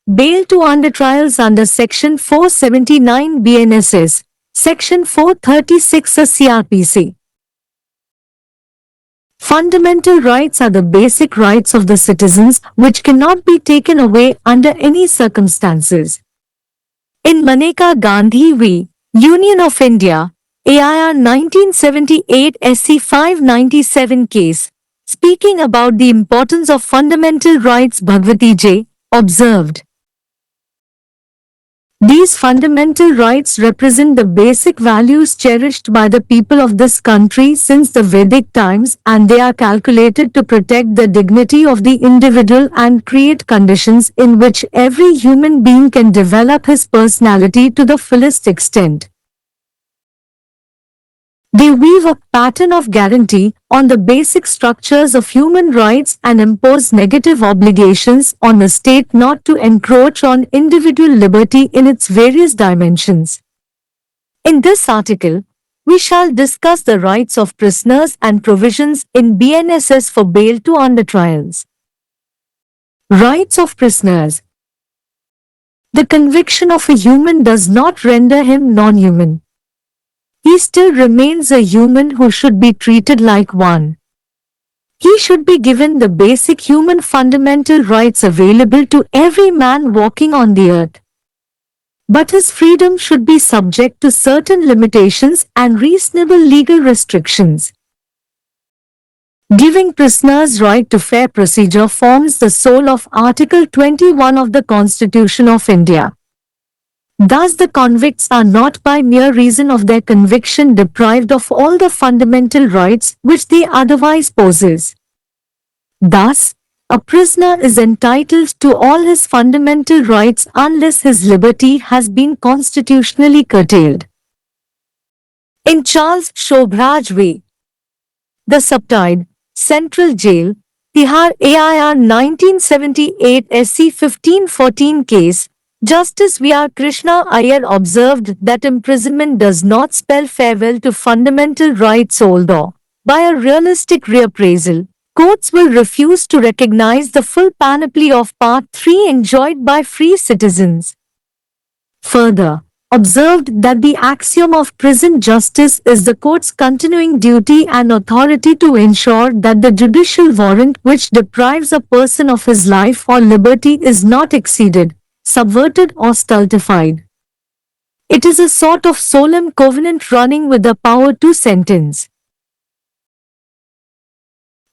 bail to under trials under Section 479 BNSS, Section 436 CRPC. Fundamental rights are the basic rights of the citizens which cannot be taken away under any circumstances. In Maneka Gandhi v. Union of India, AIR 1978 SC 597 case, speaking about the importance of fundamental rights, Bhagwati J. observed, "These fundamental rights represent the basic values cherished by the people of this country since the Vedic times, and they are calculated to protect the dignity of the individual and create conditions in which every human being can develop his personality to the fullest extent. They weave a pattern of guarantee on the basic structures of human rights and impose negative obligations on the state not to encroach on individual liberty in its various dimensions." In this article, we shall discuss the rights of prisoners and provisions in BNSS for bail to under trials. Rights of prisoners. The conviction of a human does not render him non-human. He still remains a human who should be treated like one. He should be given the basic human fundamental rights available to every man walking on the earth. But his freedom should be subject to certain limitations and reasonable legal restrictions. Giving prisoners right to fair procedure forms the soul of Article 21 of the Constitution of India. Thus the convicts are not by mere reason of their conviction deprived of all the fundamental rights which they otherwise possess. Thus, a prisoner is entitled to all his fundamental rights unless his liberty has been constitutionally curtailed. In Charles Shobraj v. The Subtied, Central Jail, Tihar AIR 1978 SC 1514 case, Justice V.R. Krishna Iyer observed that imprisonment does not spell farewell to fundamental rights, although, by a realistic reappraisal, courts will refuse to recognize the full panoply of Part 3 enjoyed by free citizens. Further, observed that the axiom of prison justice is the court's continuing duty and authority to ensure that the judicial warrant which deprives a person of his life or liberty is not exceeded, subverted or stultified. It is a sort of solemn covenant running with the power to sentence.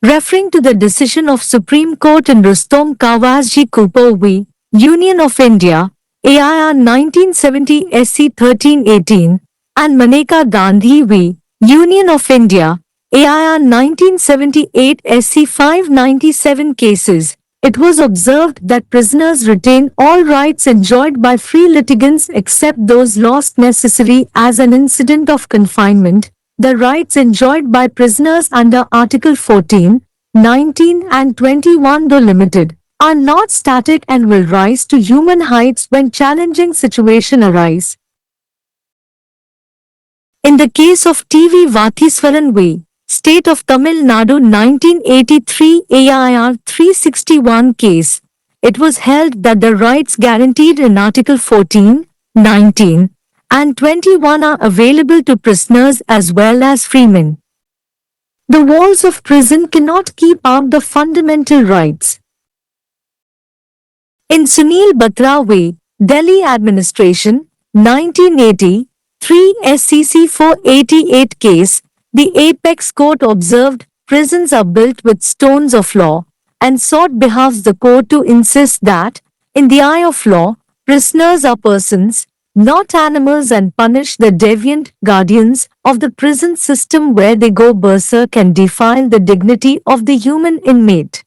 Referring to the decision of Supreme Court in Rustom Kawasji Cooper v. Union of India, AIR 1970 SC 1318, and Maneka Gandhi v. Union of India, AIR 1978 SC 597 cases, it was observed that prisoners retain all rights enjoyed by free litigants except those lost necessary as an incident of confinement. The rights enjoyed by prisoners under Article 14, 19 and 21, though limited, are not static and will rise to human heights when challenging situations arise. In the case of T.V. Vatheswaran v. State of Tamil Nadu 1983 AIR 361 case, it was held that the rights guaranteed in Article 14, 19, and 21 are available to prisoners as well as freemen. The walls of prison cannot keep out the fundamental rights. In Sunil Batra v. Delhi Administration 1980, 3 SCC 488 case, the Apex Court observed prisons are built with stones of law and sought behoves the court to insist that, in the eye of law, prisoners are persons, not animals, and punish the deviant guardians of the prison system where they go berserk and defile the dignity of the human inmate.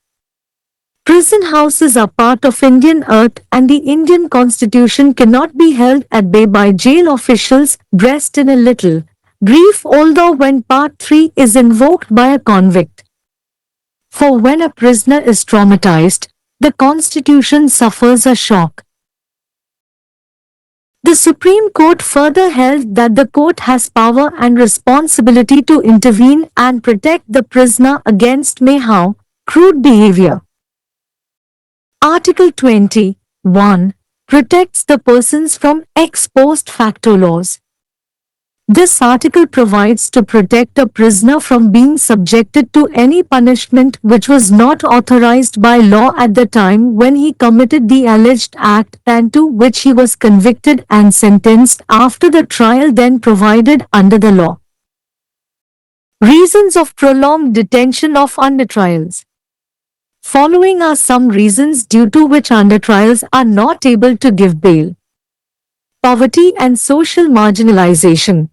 Prison houses are part of Indian earth and the Indian Constitution cannot be held at bay by jail officials dressed in a little brief, although when Part 3 is invoked by a convict. For when a prisoner is traumatized, the Constitution suffers a shock. The Supreme Court further held that the court has power and responsibility to intervene and protect the prisoner against mayhem, crude behavior. Article 20, 1, protects the persons from ex post facto laws. This article provides to protect a prisoner from being subjected to any punishment which was not authorized by law at the time when he committed the alleged act and to which he was convicted and sentenced after the trial then provided under the law. Reasons of prolonged detention of under trials. Following are some reasons due to which under trials are not able to give bail. Poverty and social marginalization.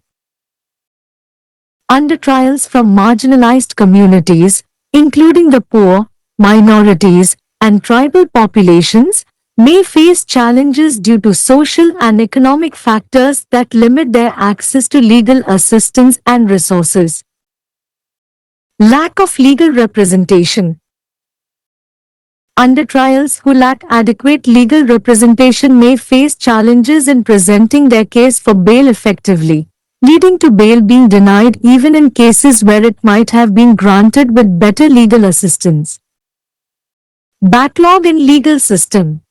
Under trials from marginalized communities, including the poor, minorities, and tribal populations, may face challenges due to social and economic factors that limit their access to legal assistance and resources. Lack of legal representation. Under trials who lack adequate legal representation may face challenges in presenting their case for bail effectively, leading to bail being denied even in cases where it might have been granted with better legal assistance. Backlog in legal system.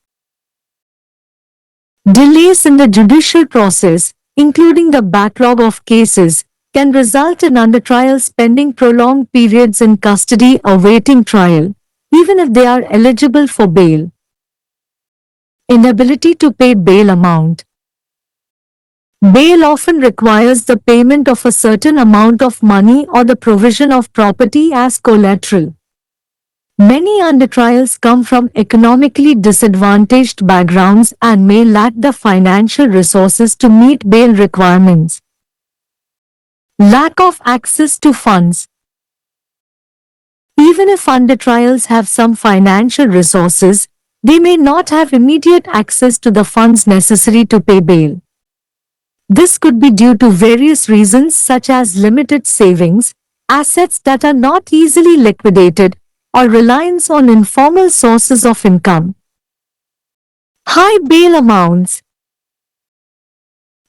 Delays in the judicial process, including the backlog of cases, can result in under trials spending prolonged periods in custody awaiting trial, even if they are eligible for bail. Inability to pay bail amount. Bail often requires the payment of a certain amount of money or the provision of property as collateral. Many under trials come from economically disadvantaged backgrounds and may lack the financial resources to meet bail requirements. Lack of access to funds. Even if under trials have some financial resources, they may not have immediate access to the funds necessary to pay bail. This could be due to various reasons such as limited savings, assets that are not easily liquidated, or reliance on informal sources of income. High bail amounts.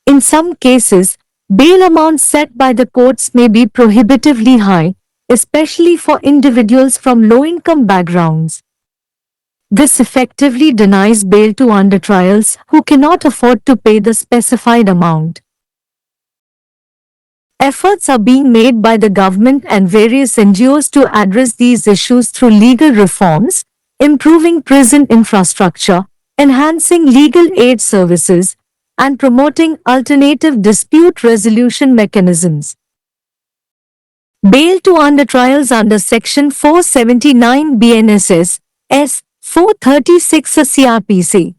In some cases, bail amounts set by the courts may be prohibitively high, especially for individuals from low-income backgrounds. This effectively denies bail to under trials who cannot afford to pay the specified amount. Efforts are being made by the government and various NGOs to address these issues through legal reforms, improving prison infrastructure, enhancing legal aid services, and promoting alternative dispute resolution mechanisms. Bail to under trials under Section 479 BNSS, S. 436 CRPC.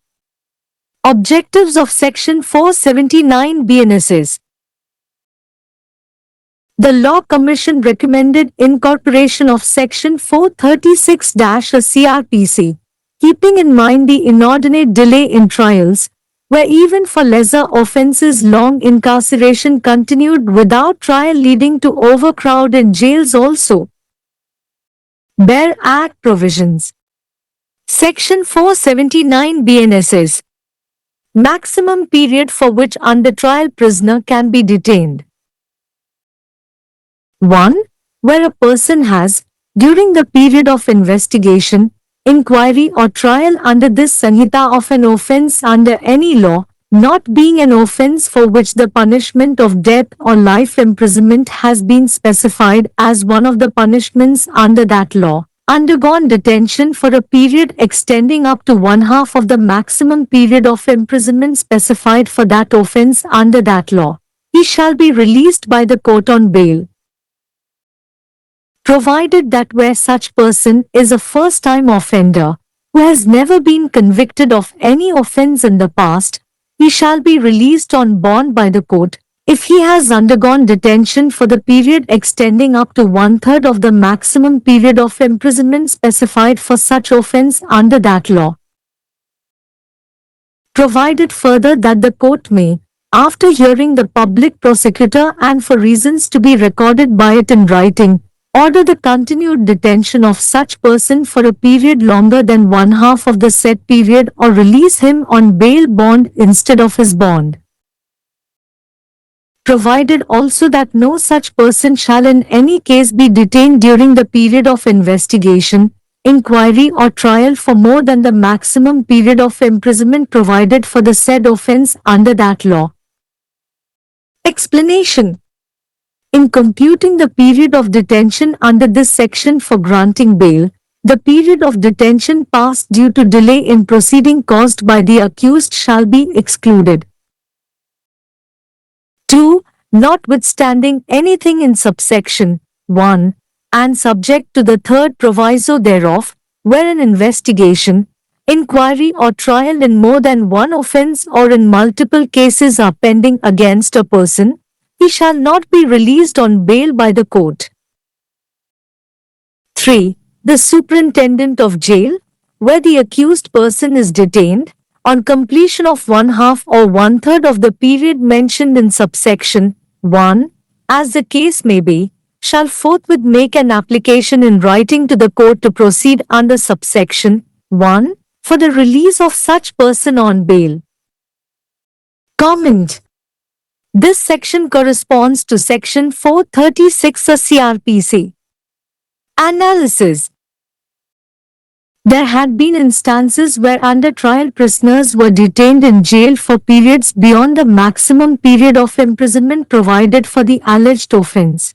Objectives of Section 479 BNSS. The Law Commission recommended incorporation of Section 436-CRPC, keeping in mind the inordinate delay in trials, where even for lesser offences long incarceration continued without trial leading to overcrowd in jails also. Bare Act Provisions. Section 479 BNSS. Maximum period for which under trial prisoner can be detained. 1. Where a person has, during the period of investigation, inquiry or trial under this Sanhita of an offence under any law, not being an offence for which the punishment of death or life imprisonment has been specified as one of the punishments under that law, undergone detention for a period extending up to one-half of the maximum period of imprisonment specified for that offence under that law, he shall be released by the court on bail. Provided that where such person is a first-time offender, who has never been convicted of any offence in the past, he shall be released on bond by the court, if he has undergone detention for the period extending up to one-third of the maximum period of imprisonment specified for such offence under that law. Provided further that the court may, after hearing the public prosecutor and for reasons to be recorded by it in writing, order the continued detention of such person for a period longer than one-half of the said period or release him on bail bond instead of his bond. Provided also that no such person shall in any case be detained during the period of investigation, inquiry or trial for more than the maximum period of imprisonment provided for the said offence under that law. Explanation. In computing the period of detention under this section for granting bail, the period of detention passed due to delay in proceeding caused by the accused shall be excluded. 2. Notwithstanding anything in subsection 1, and subject to the third proviso thereof, where an investigation, inquiry or trial in more than one offence or in multiple cases are pending against a person, he shall not be released on bail by the court. 3. The superintendent of jail, where the accused person is detained, on completion of 1/2 or 1/3 of the period mentioned in subsection 1, as the case may be, shall forthwith make an application in writing to the court to proceed under subsection 1 for the release of such person on bail. Comment. This section corresponds to section 436 of CRPC. Analysis. There had been instances where under trial prisoners were detained in jail for periods beyond the maximum period of imprisonment provided for the alleged offence.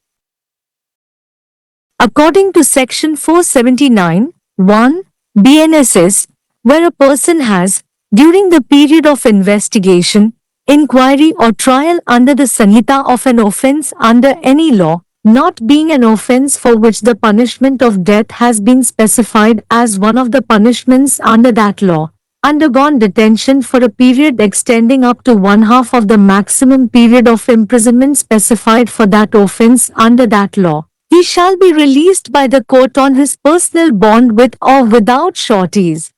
According to section 479(1) BNSS, where a person has, during the period of investigation, inquiry or trial under the Sanhita of an offence under any law, not being an offence for which the punishment of death has been specified as one of the punishments under that law, undergone detention for a period extending up to 1/2 of the maximum period of imprisonment specified for that offence under that law, he shall be released by the court on his personal bond with or without sureties.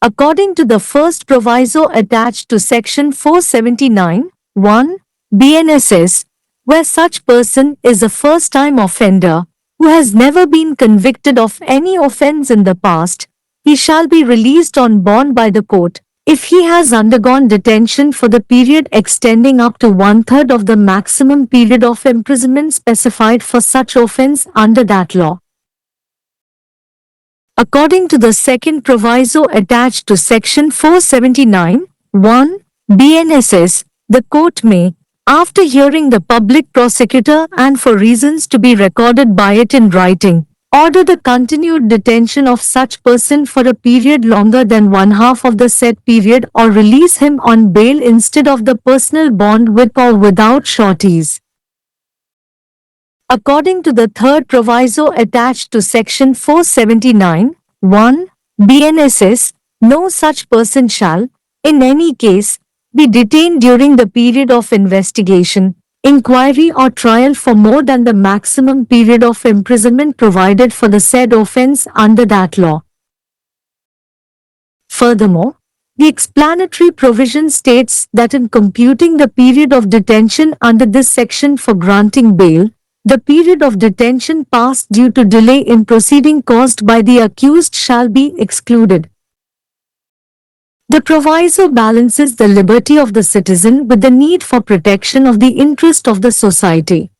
According to the first proviso attached to section 479(1) BNSS, where such person is a first-time offender, who has never been convicted of any offence in the past, he shall be released on bond by the court, if he has undergone detention for the period extending up to 1/3 of the maximum period of imprisonment specified for such offence under that law. According to the second proviso attached to section 479(1) BNSS, the court may, after hearing the public prosecutor and for reasons to be recorded by it in writing, order the continued detention of such person for a period longer than 1/2 of the said period or release him on bail instead of the personal bond with or without sureties. According to the third proviso attached to section 479(1) BNSS, no such person shall, in any case, be detained during the period of investigation, inquiry or trial for more than the maximum period of imprisonment provided for the said offence under that law. Furthermore, the explanatory provision states that in computing the period of detention under this section for granting bail, the period of detention passed due to delay in proceeding caused by the accused shall be excluded. The proviso balances the liberty of the citizen with the need for protection of the interest of the society.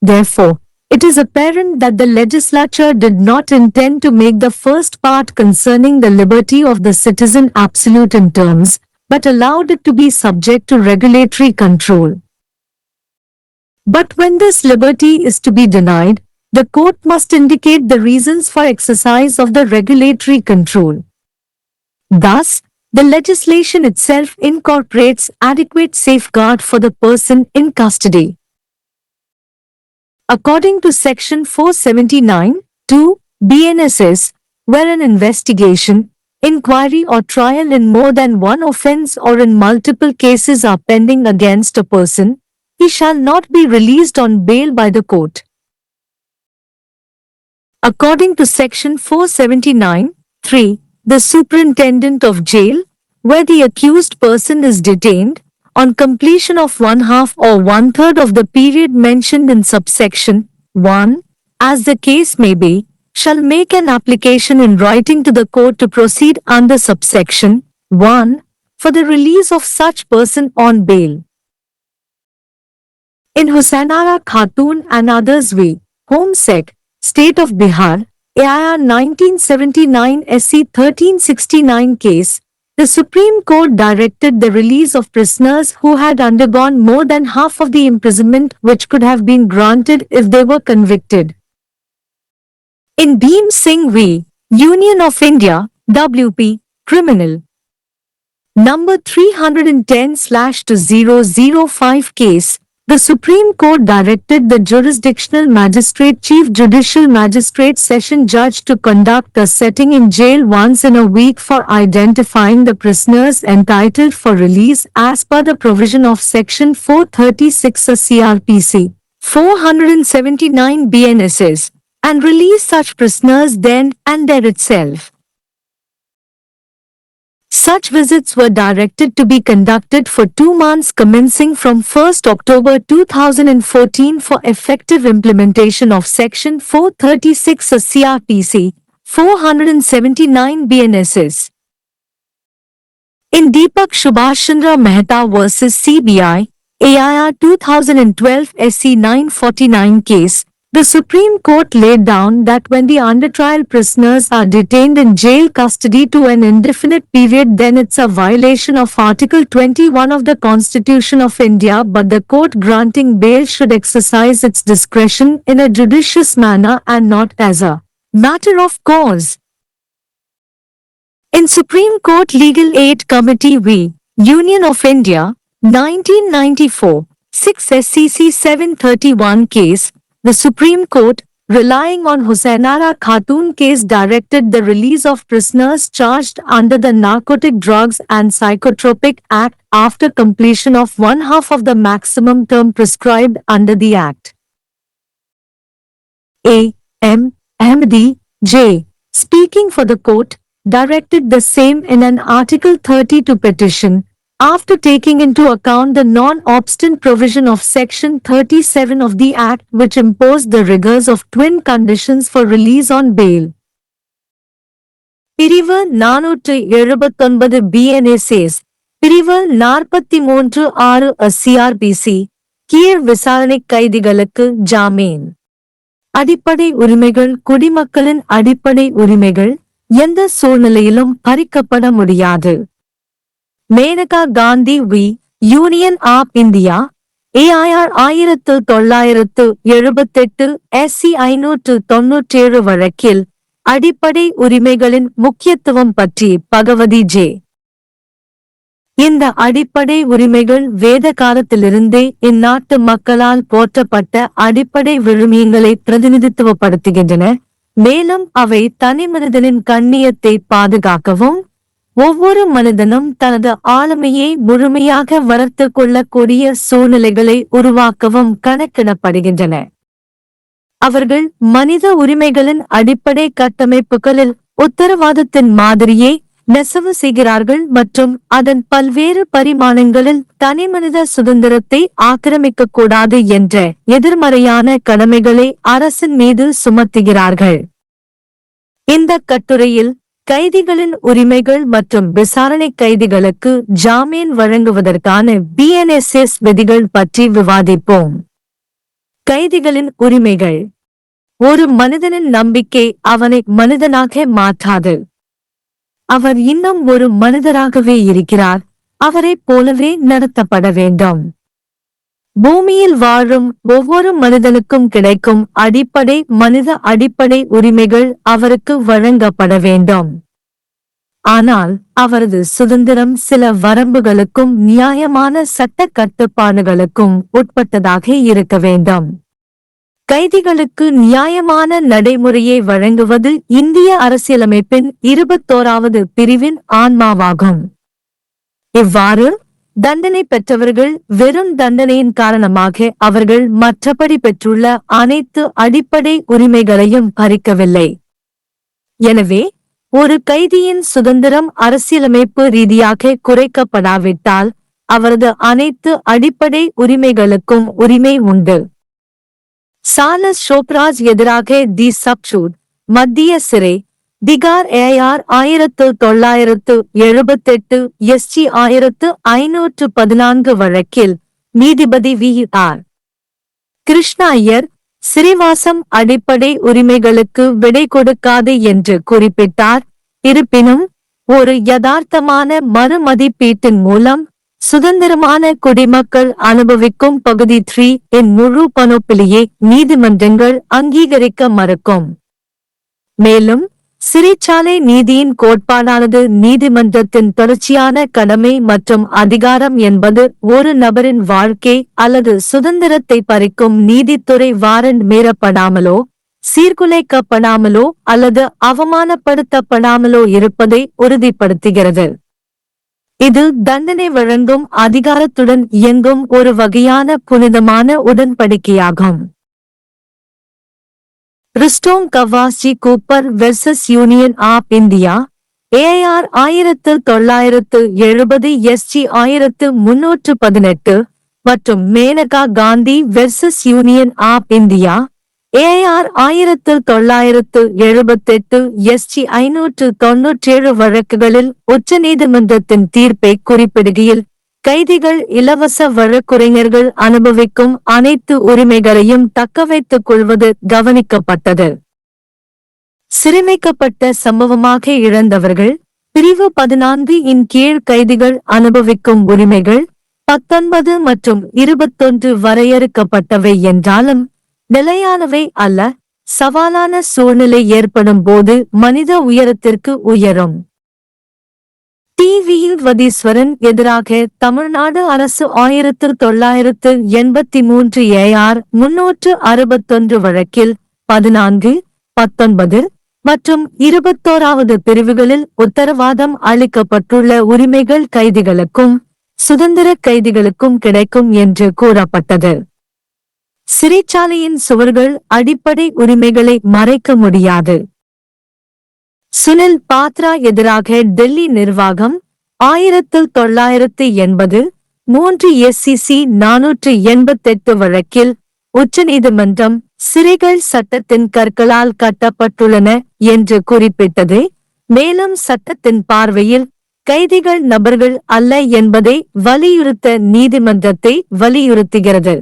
Therefore, it is apparent that the legislature did not intend to make the first part concerning the liberty of the citizen absolute in terms, but allowed it to be subject to regulatory control. But when this liberty is to be denied, the court must indicate the reasons for exercise of the regulatory control. Thus, the legislation itself incorporates adequate safeguard for the person in custody. According to section 479(2) BNSS, where an investigation, inquiry or trial in more than one offence or in multiple cases are pending against a person, he shall not be released on bail by the court. According to section 479(3), the superintendent of jail, where the accused person is detained, on completion of 1/2 or 1/3 of the period mentioned in subsection 1, as the case may be, shall make an application in writing to the court to proceed under subsection 1 for the release of such person on bail. In Husainara Khatun and others v. Home Sec. State of Bihar, AIR 1979 SC 1369 case, the Supreme Court directed the release of prisoners who had undergone more than half of the imprisonment which could have been granted if they were convicted. In Bhim Singh v. Union of India, WP, Criminal Number 310/2005 case, the Supreme Court directed the Jurisdictional Magistrate Chief Judicial Magistrate Session Judge to conduct a sitting in jail once in a week for identifying the prisoners entitled for release as per the provision of Section 436 of CRPC, 479 BNSS, and release such prisoners then and there itself. Such visits were directed to be conducted for 2 months commencing from 1st October 2014 for effective implementation of Section 436 of CRPC, 479 BNSS. In Deepak Subhash Chandra Mehta vs. CBI, AIR 2012 SC 949 case, the Supreme Court laid down that when the under-trial prisoners are detained in jail custody to an indefinite period, then it's a violation of Article 21 of the Constitution of India, but the court granting bail should exercise its discretion in a judicious manner and not as a matter of course. In Supreme Court Legal Aid Committee v. Union of India, 1994, 6 SCC 731 case, the Supreme Court, relying on Husainara Khatun case, directed the release of prisoners charged under the Narcotic Drugs and Psychotropic Act after completion of 1/2 of the maximum term prescribed under the Act. A. M. Ahmadi, J., speaking for the court, directed the same in an Article 32 petition, after taking into account the non-obstant provision of Section 37 of the Act which imposed the rigors of twin conditions for release on bail. பிரிவு 479 BNSS, பிரிவு 43(6) CRPC, கீழ் விசாரணை கைதிகளுக்கு ஜாமீன். அடிப்படை உரிமைகள். குடிமக்களின் அடிப்படை உரிமைகள் எந்த சூழ்நிலையிலும் பறிக்கப்பட முடியாது. Maneka Gandhi v. Union of India, AIR 1978 SC 597 வழக்கில் அடிப்படை உரிமைகளின் முக்கியத்துவம் பற்றி பகவதி ஜே. இந்த அடிப்படை உரிமைகள் வேத காலத்திலிருந்தே இந்நாட்டு மக்களால் போற்றப்பட்ட அடிப்படை விழுமியங்களை பிரதிநிதித்துவப்படுத்துகின்றன. மேலும் அவை தனிமனிதனின் கண்ணியத்தை பாதுகாக்கவும், ஒவ்வொரு மனிதனும் தனது ஆளுமையை முழுமையாக வளர்த்து கொள்ளக்கூடிய சூழ்நிலைகளை உருவாக்கவும் கணக்கிடப்படுகின்றன. அவர்கள் மனித உரிமைகளின் அடிப்படை கட்டமைப்புகளில் உத்தரவாதத்தின் மாதிரியை நெசவு செய்கிறார்கள் மற்றும் அதன் பல்வேறு பரிமாணங்களில் தனிமனித சுதந்திரத்தை ஆக்கிரமிக்கக்கூடாது என்ற எதிர்மறையான கடமைகளை அரசின் மீது சுமத்துகிறார்கள். இந்த கட்டுரையில் கைதிகளின் உரிமைகள் மற்றும் விசாரணை கைதிகளுக்கு ஜாமீன் வழங்குவதற்கான BNSS விதிகள் பற்றி விவாதிப்போம். கைதிகளின் உரிமைகள். ஒரு மனிதனின் நம்பிக்கை அவனை மனிதனாக மாற்றாது. அவர் இன்னும் ஒரு மனிதராகவே இருக்கிறார், அவரைப் போலவே நடத்தப்பட வேண்டும். பூமியில் வாழும் ஒவ்வொரு மனிதனுக்கும் கிடைக்கும் அடிப்படை மனித அடிப்படை உரிமைகள் அவருக்கு வழங்கப்பட வேண்டும். ஆனால் அவரது சுதந்திரம் சில வரம்புகளுக்கும் நியாயமான சட்ட கட்டுப்பாடுகளுக்கும் உட்பட்டதாக இருக்க வேண்டும். கைதிகளுக்கு நியாயமான நடைமுறையை வழங்குவது இந்திய அரசியலமைப்பின் 21வது பிரிவின் ஆன்மாவாகும். இவ்வாறு தண்டனை பெற்றவர்கள் வெறும் தண்டனையின் காரணமாக அவர்கள் மற்றபடி பெற்றுள்ள அனைத்து அடிப்படை உரிமைகளையும் பறிக்கவில்லை. எனவே ஒரு கைதியின் சுதந்திரம் அரசியலமைப்பு ரீதியாக குறைக்கப்படாவிட்டால் அவரது அனைத்து அடிப்படை உரிமைகளுக்கும் உரிமை உண்டு. சார்லஸ் ஷோப்ராஜ் எதிராக தி சப்சூட், மத்திய சிறை, திகார் AIR 1978 SG 1514 வழக்கில் நீதிபதி V. R. கிருஷ்ண ஐயர், சிறைவாசம் அடிப்படை உரிமைகளுக்கு விடை கொடுக்காது என்று குறிப்பிட்டார். இருப்பினும் ஒரு யதார்த்தமான மறுமதிப்பீட்டின் மூலம் சுதந்திரமான குடிமக்கள் அனுபவிக்கும் பகுதி 3 இன் முழு பனோப்பிலியை நீதிமன்றங்கள் அங்கீகரிக்க மறுக்கும். மேலும் சிறைச்சாலை நீதியின் கோட்பாடானது நீதிமன்றத்தின் தொடர்ச்சியான கடமை மற்றும் அதிகாரம் என்பது ஒரு நபரின் வாழ்க்கை அல்லது சுதந்திரத்தை பறிக்கும் நீதித்துறை வாரண்ட் மீறப்படாமலோ சீர்குலைக்கப்படாமலோ அல்லது அவமானப்படுத்தப்படாமலோ இருப்பதை உறுதிப்படுத்துகிறது. இது தண்டனை வழங்கும் அதிகாரத்துடன் இயங்கும் ஒரு வகையான புனிதமான உடன்படிக்கையாகும். Rustom Cavasjee Cooper versus union of India, AIR 1970 SG 1318 மற்றும் Maneka Gandhi versus union of India, AIR 1978 SG 597 வழக்குகளில் உச்சநீதிமன்றத்தின் தீர்ப்பை குறிப்பிடுகையில் கைதிகள் இலவச வழக்குரைஞர்கள் அனுபவிக்கும் அனைத்து உரிமைகளையும் தக்கவைத்துக் கொள்வது கவனிக்கப்பட்டது. சிறைமைக்கப்பட்ட சம்பவமாக இழந்தவர்கள் பிரிவு 14 இன் கீழ் கைதிகள் அனுபவிக்கும் உரிமைகள் 19 மற்றும் 21 வரையறுக்கப்பட்டவை என்றாலும் நிலையானவை அல்ல. சவாலான சூழ்நிலை ஏற்படும் போது மனித உயரத்திற்கு உயரும். டிவியில் வதீஸ்வரன் எதிராக தமிழ்நாடு அரசு 1983 AR 361 வழக்கில் 14, 19 மற்றும் 21வது பிரிவுகளில் உத்தரவாதம் அளிக்கப்பட்டுள்ள உரிமைகள் கைதிகளுக்கும் சுதந்திர கைதிகளுக்கும் கிடைக்கும் என்று கூறப்பட்டது. சிறைச்சாலையின் சுவர்கள் அடிப்படை உரிமைகளை மறைக்க முடியாது. சுனில் பாத்ரா எதிராக டெல்லி நிர்வாகம் 1980 3 SCC 488 வழக்கில் உச்சநீதிமன்றம் சிறைகள் சட்டத்தின் கற்களால் கட்டப்பட்டுள்ளன என்று குறிப்பிட்டது. மேலும் சட்டத்தின் பார்வையில் கைதிகள் நபர்கள் அல்ல என்பதை வலியுறுத்த நீதிமன்றத்தை வலியுறுத்துகிறது.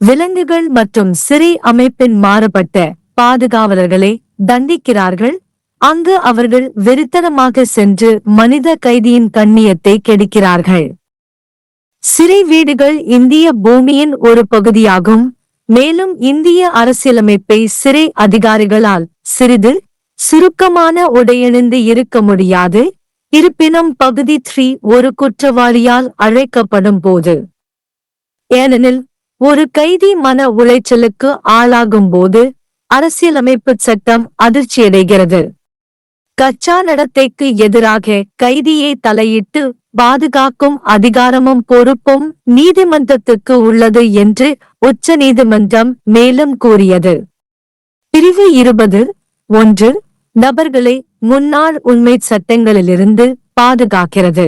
விலங்குகள் மற்றும் சிறை அமைப்பின் மாறுபட்ட பாதுகாவலர்களை தண்டிக்கிறார்கள், அங்கு அவர்கள் வெறித்தனமாக சென்று மனித கைதியின் கண்ணியத்தை கெடுக்கிறார்கள். சிறை வீடுகள் இந்திய பூமியின் ஒரு பகுதியாகும். மேலும் இந்திய அரசியலமைப்பை சிறை அதிகாரிகளால் சிறிது சுருக்கமான உடையணிந்து இருக்க முடியாது. இருப்பினும் பகுதி 3 ஒரு குற்றவாளியால் அழைக்கப்படும் போது, ஏனெனில் ஒரு கைதி மன உளைச்சலுக்கு ஆளாகும் போது அரசியலமைப்பு சட்டம் அதிர்ச்சியடைகிறது. கச்சா நடத்தைக்கு எதிராக கைதியை தலையிட்டு பாதுகாக்கும் அதிகாரமும் பொறுப்பும் நீதிமன்றத்துக்கு உள்ளது என்று உச்ச நீதிமன்றம் மேலும் கூறியது. பிரிவு 20(1) நபர்களை முன்னாள் உண்மை சட்டங்களிலிருந்து பாதுகாக்கிறது.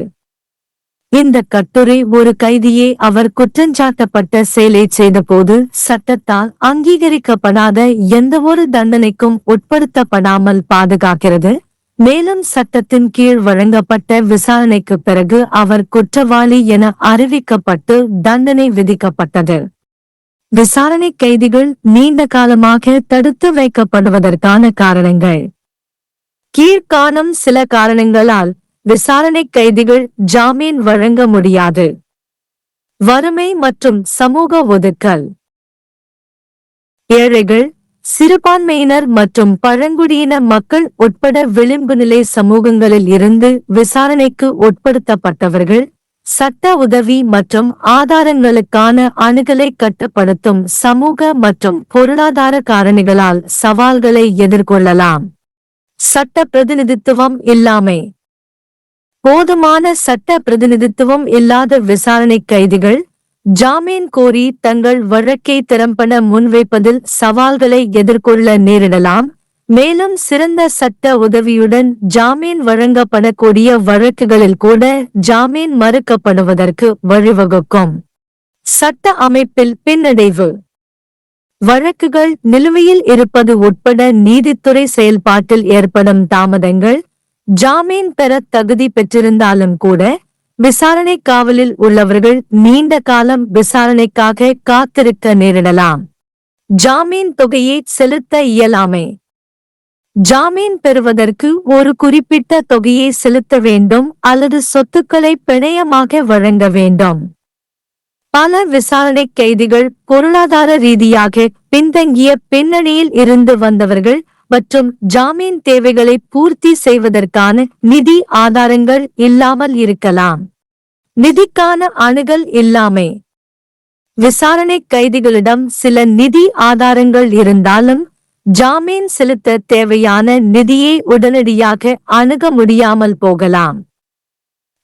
இந்த கட்டுரை ஒரு கைதியை அவர் குற்றஞ்சாட்டப்பட்ட செயலை செய்தபோது சட்டத்தால் அங்கீகரிக்கப்படாத எந்தவொரு தண்டனைக்கும் உட்படுத்தப்படாமல் பாதுகாக்கிறது. மேலும் சட்டத்தின் கீழ் வழங்கப்பட்ட விசாரணைக்கு பிறகு அவர் குற்றவாளி என அறிவிக்கப்பட்டு தண்டனை விதிக்கப்பட்டது. விசாரணை கைதிகள் நீண்ட காலமாக தடுத்து வைக்கப்படுவதற்கான காரணங்கள். கீழ்காணும் சில காரணங்களால் விசாரணை கைதிகள் ஜாமீன் வழங்க முடியாது. வறுமை மற்றும் சமூக ஒதுக்கல். ஏழைகள், சிறுபான்மையினர் மற்றும் பழங்குடியின மக்கள் உட்பட விளிம்பு நிலை சமூகங்களில் இருந்து விசாரணைக்கு உட்படுத்தப்பட்டவர்கள் சட்ட உதவி மற்றும் ஆதாரங்களுக்கான அணுகலை கட்டுப்படுத்தும் சமூக மற்றும் பொருளாதார காரணிகளால் சவால்களை எதிர்கொள்ளலாம். சட்ட பிரதிநிதித்துவம் இல்லாமை. போதுமான சட்ட பிரதிநிதித்துவம் இல்லாத விசாரணை கைதிகள் ஜாமீன் கோரி தங்கள் வழக்கை திறம்பட முன்வைப்பதில் சவால்களை எதிர்கொள்ள நேரிடலாம். மேலும் சிறந்த சட்ட உதவியுடன் ஜாமீன் வழங்கப்படக்கூடிய வழக்குகளில் கூட ஜாமீன் மறுக்கப்படுவதற்கு வழிவகுக்கும். சட்ட அமைப்பில் பின்னடைவு. வழக்குகள் நிலுவையில் இருப்பது உட்பட நீதித்துறை செயல்பாட்டில் ஏற்படும் தாமதங்கள் ஜாமீன் பெற தகுதி பெற்றிருந்தாலும் கூட விசாரணை காவலில் உள்ளவர்கள் நீண்ட காலம் விசாரணைக்காக காத்திருக்க நேரிடலாம். ஜாமீன் தொகையை செலுத்த இயலாமை. ஜாமீன் பெறுவதற்கு ஒரு குறிப்பிட்ட தொகையை செலுத்த வேண்டும் அல்லது சொத்துக்களை பிணையமாக வழங்க வேண்டும். பல விசாரணை கைதிகள் பொருளாதார ரீதியாக பின்தங்கிய பின்னணியில் இருந்து வந்தவர்கள் மற்றும் ஜாமீன் தேவைகளை பூர்த்தி செய்வதற்கான நிதி ஆதாரங்கள் இல்லாமல் இருக்கலாம். நிதிக்கான அணுகல் இல்லாமை. விசாரணை கைதிகளிடம் சில நிதி ஆதாரங்கள் இருந்தாலும் ஜாமீன் செலுத்த தேவையான நிதியை உடனடியாக அணுக முடியாமல் போகலாம்.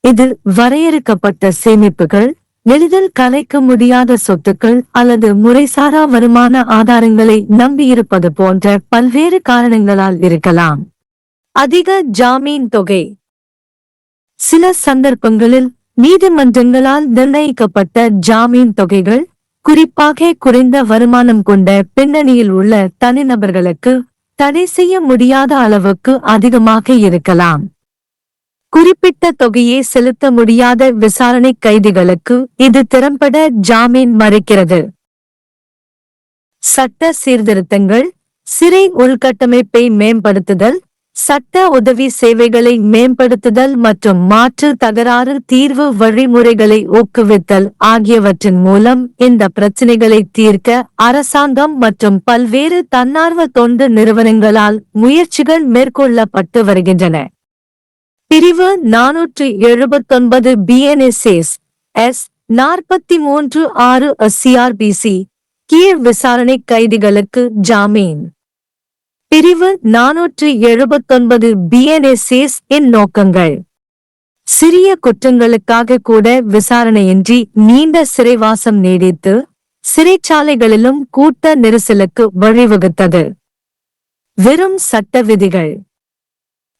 இது வரையறுக்கப்பட்ட சேமிப்புகள், எளிதில் கலைக்க முடியாத சொத்துக்கள் அல்லது முறைசாரா வருமான ஆதாரங்களை நம்பியிருப்பது போன்ற பல்வேறு காரணங்களால் இருக்கலாம். அதிக ஜாமீன் தொகை. சில சந்தர்ப்பங்களில் நீதிமன்றங்களால் நிர்ணயிக்கப்பட்ட ஜாமீன் தொகைகள், குறிப்பாக குறைந்த வருமானம் கொண்ட பின்னணியில் உள்ள தனிநபர்களுக்கு தடை செய்ய முடியாத அளவுக்கு அதிகமாக இருக்கலாம். குறிப்பிட்ட தொகையை செலுத்த முடியாத விசாரணை கைதிகளுக்கு இது திறம்பட ஜாமீன் மறுக்கிறது. சட்ட சீர்திருத்தங்கள், சிறை உள்கட்டமைப்பை மேம்படுத்துதல், சட்ட உதவி சேவைகளை மேம்படுத்துதல் மற்றும் மாற்று தகராறு தீர்வு வழிமுறைகளை ஊக்குவித்தல் ஆகியவற்றின் மூலம் இந்த பிரச்சினைகளை தீர்க்க அரசாங்கம் மற்றும் பல்வேறு தன்னார்வ தொண்டு நிறுவனங்களால் முயற்சிகள் மேற்கொள்ளப்பட்டு வருகின்றன. பிரிவு 479 BNSS S 43(6) CRPC கீழ் விசாரணை கைதிகளுக்கு ஜாமீன். பிரிவு 479 BNSS இன் நோக்கங்கள்: சிறிய குற்றங்களுக்காக கூட விசாரணையின்றி நீண்ட சிறைவாசம் நீடித்து சிறைச்சாலைகளிலும் கூட்ட நெரிசலுக்கு வழிவகுத்தது. வெறும் சட்ட விதிகள்.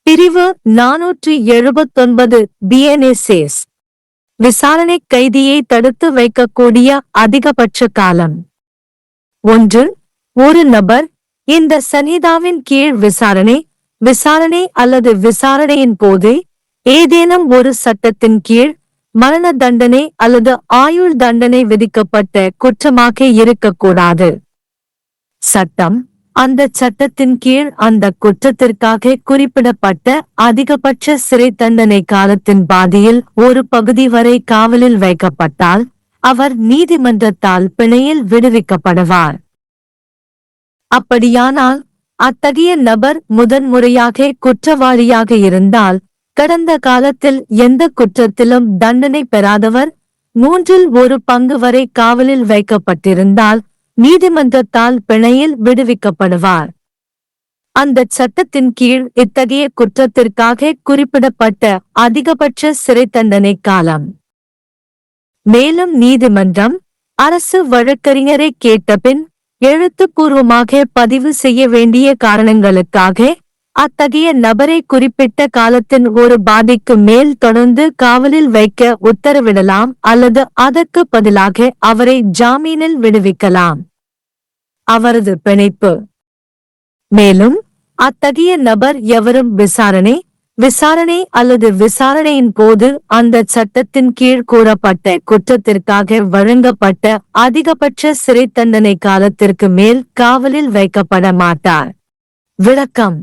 பிரிவு 479 BNSS விசாரணை கைதியை தடுத்து வைக்கக்கூடிய அதிகபட்ச காலம். 1. ஒரு நபர் இந்த சன்ஹிதாவின் கீழ் விசாரணை அல்லது விசாரணையின் போது ஏதேனும் ஒரு சட்டத்தின் கீழ் மரண தண்டனை அல்லது ஆயுள் தண்டனை விதிக்கப்பட்ட குற்றமாக இருக்கக்கூடாது. சட்டம் அந்த சட்டத்தின் கீழ் அந்த குற்றத்திற்காக குறிப்பிடப்பட்ட அதிகபட்ச சிறை தண்டனை காலத்தின் பாதியில் ஒரு பகுதி வரை காவலில் வைக்கப்பட்டால் அவர் நீதிமன்றத்தால் பிணையில் விடுவிக்கப்படுவார். அப்படியானால் அத்தகைய நபர் முதன்முறையாக குற்றவாளியாக இருந்தால், கடந்த காலத்தில் எந்த குற்றத்திலும் தண்டனை பெறாதவர் 1/3 வரை காவலில் வைக்கப்பட்டிருந்தால் நீதிமன்றத்தால் பிணையில் விடுவிக்கப்படுவார். அந்த சட்டத்தின் கீழ் இத்தகைய குற்றத்திற்காக குறிப்பிடப்பட்ட அதிகபட்ச சிறை தண்டனை காலம். மேலும் நீதிமன்றம் அரசு வழக்கறிஞரை கேட்டபின் எழுத்துப்பூர்வமாக பதிவு செய்ய வேண்டிய காரணங்களுக்காக அத்தகைய நபரை குறிப்பிட்ட காலத்தின் ஒரு பாதிக்கு மேல் தொடர்ந்து காவலில் வைக்க உத்தரவிடலாம் அல்லது அதற்கு பதிலாக அவரை ஜாமீனில் விடுவிக்கலாம். அவரது பிணைப்பு. மேலும் அத்தகைய நபர் எவரும் விசாரணை அல்லது விசாரணையின் போது அந்த சட்டத்தின் கீழ் கூறப்பட்ட குற்றத்திற்காக வழங்கப்பட்ட அதிகபட்ச சிறை தண்டனை காலத்திற்கு மேல் காவலில் வைக்கப்பட மாட்டார். விளக்கம்: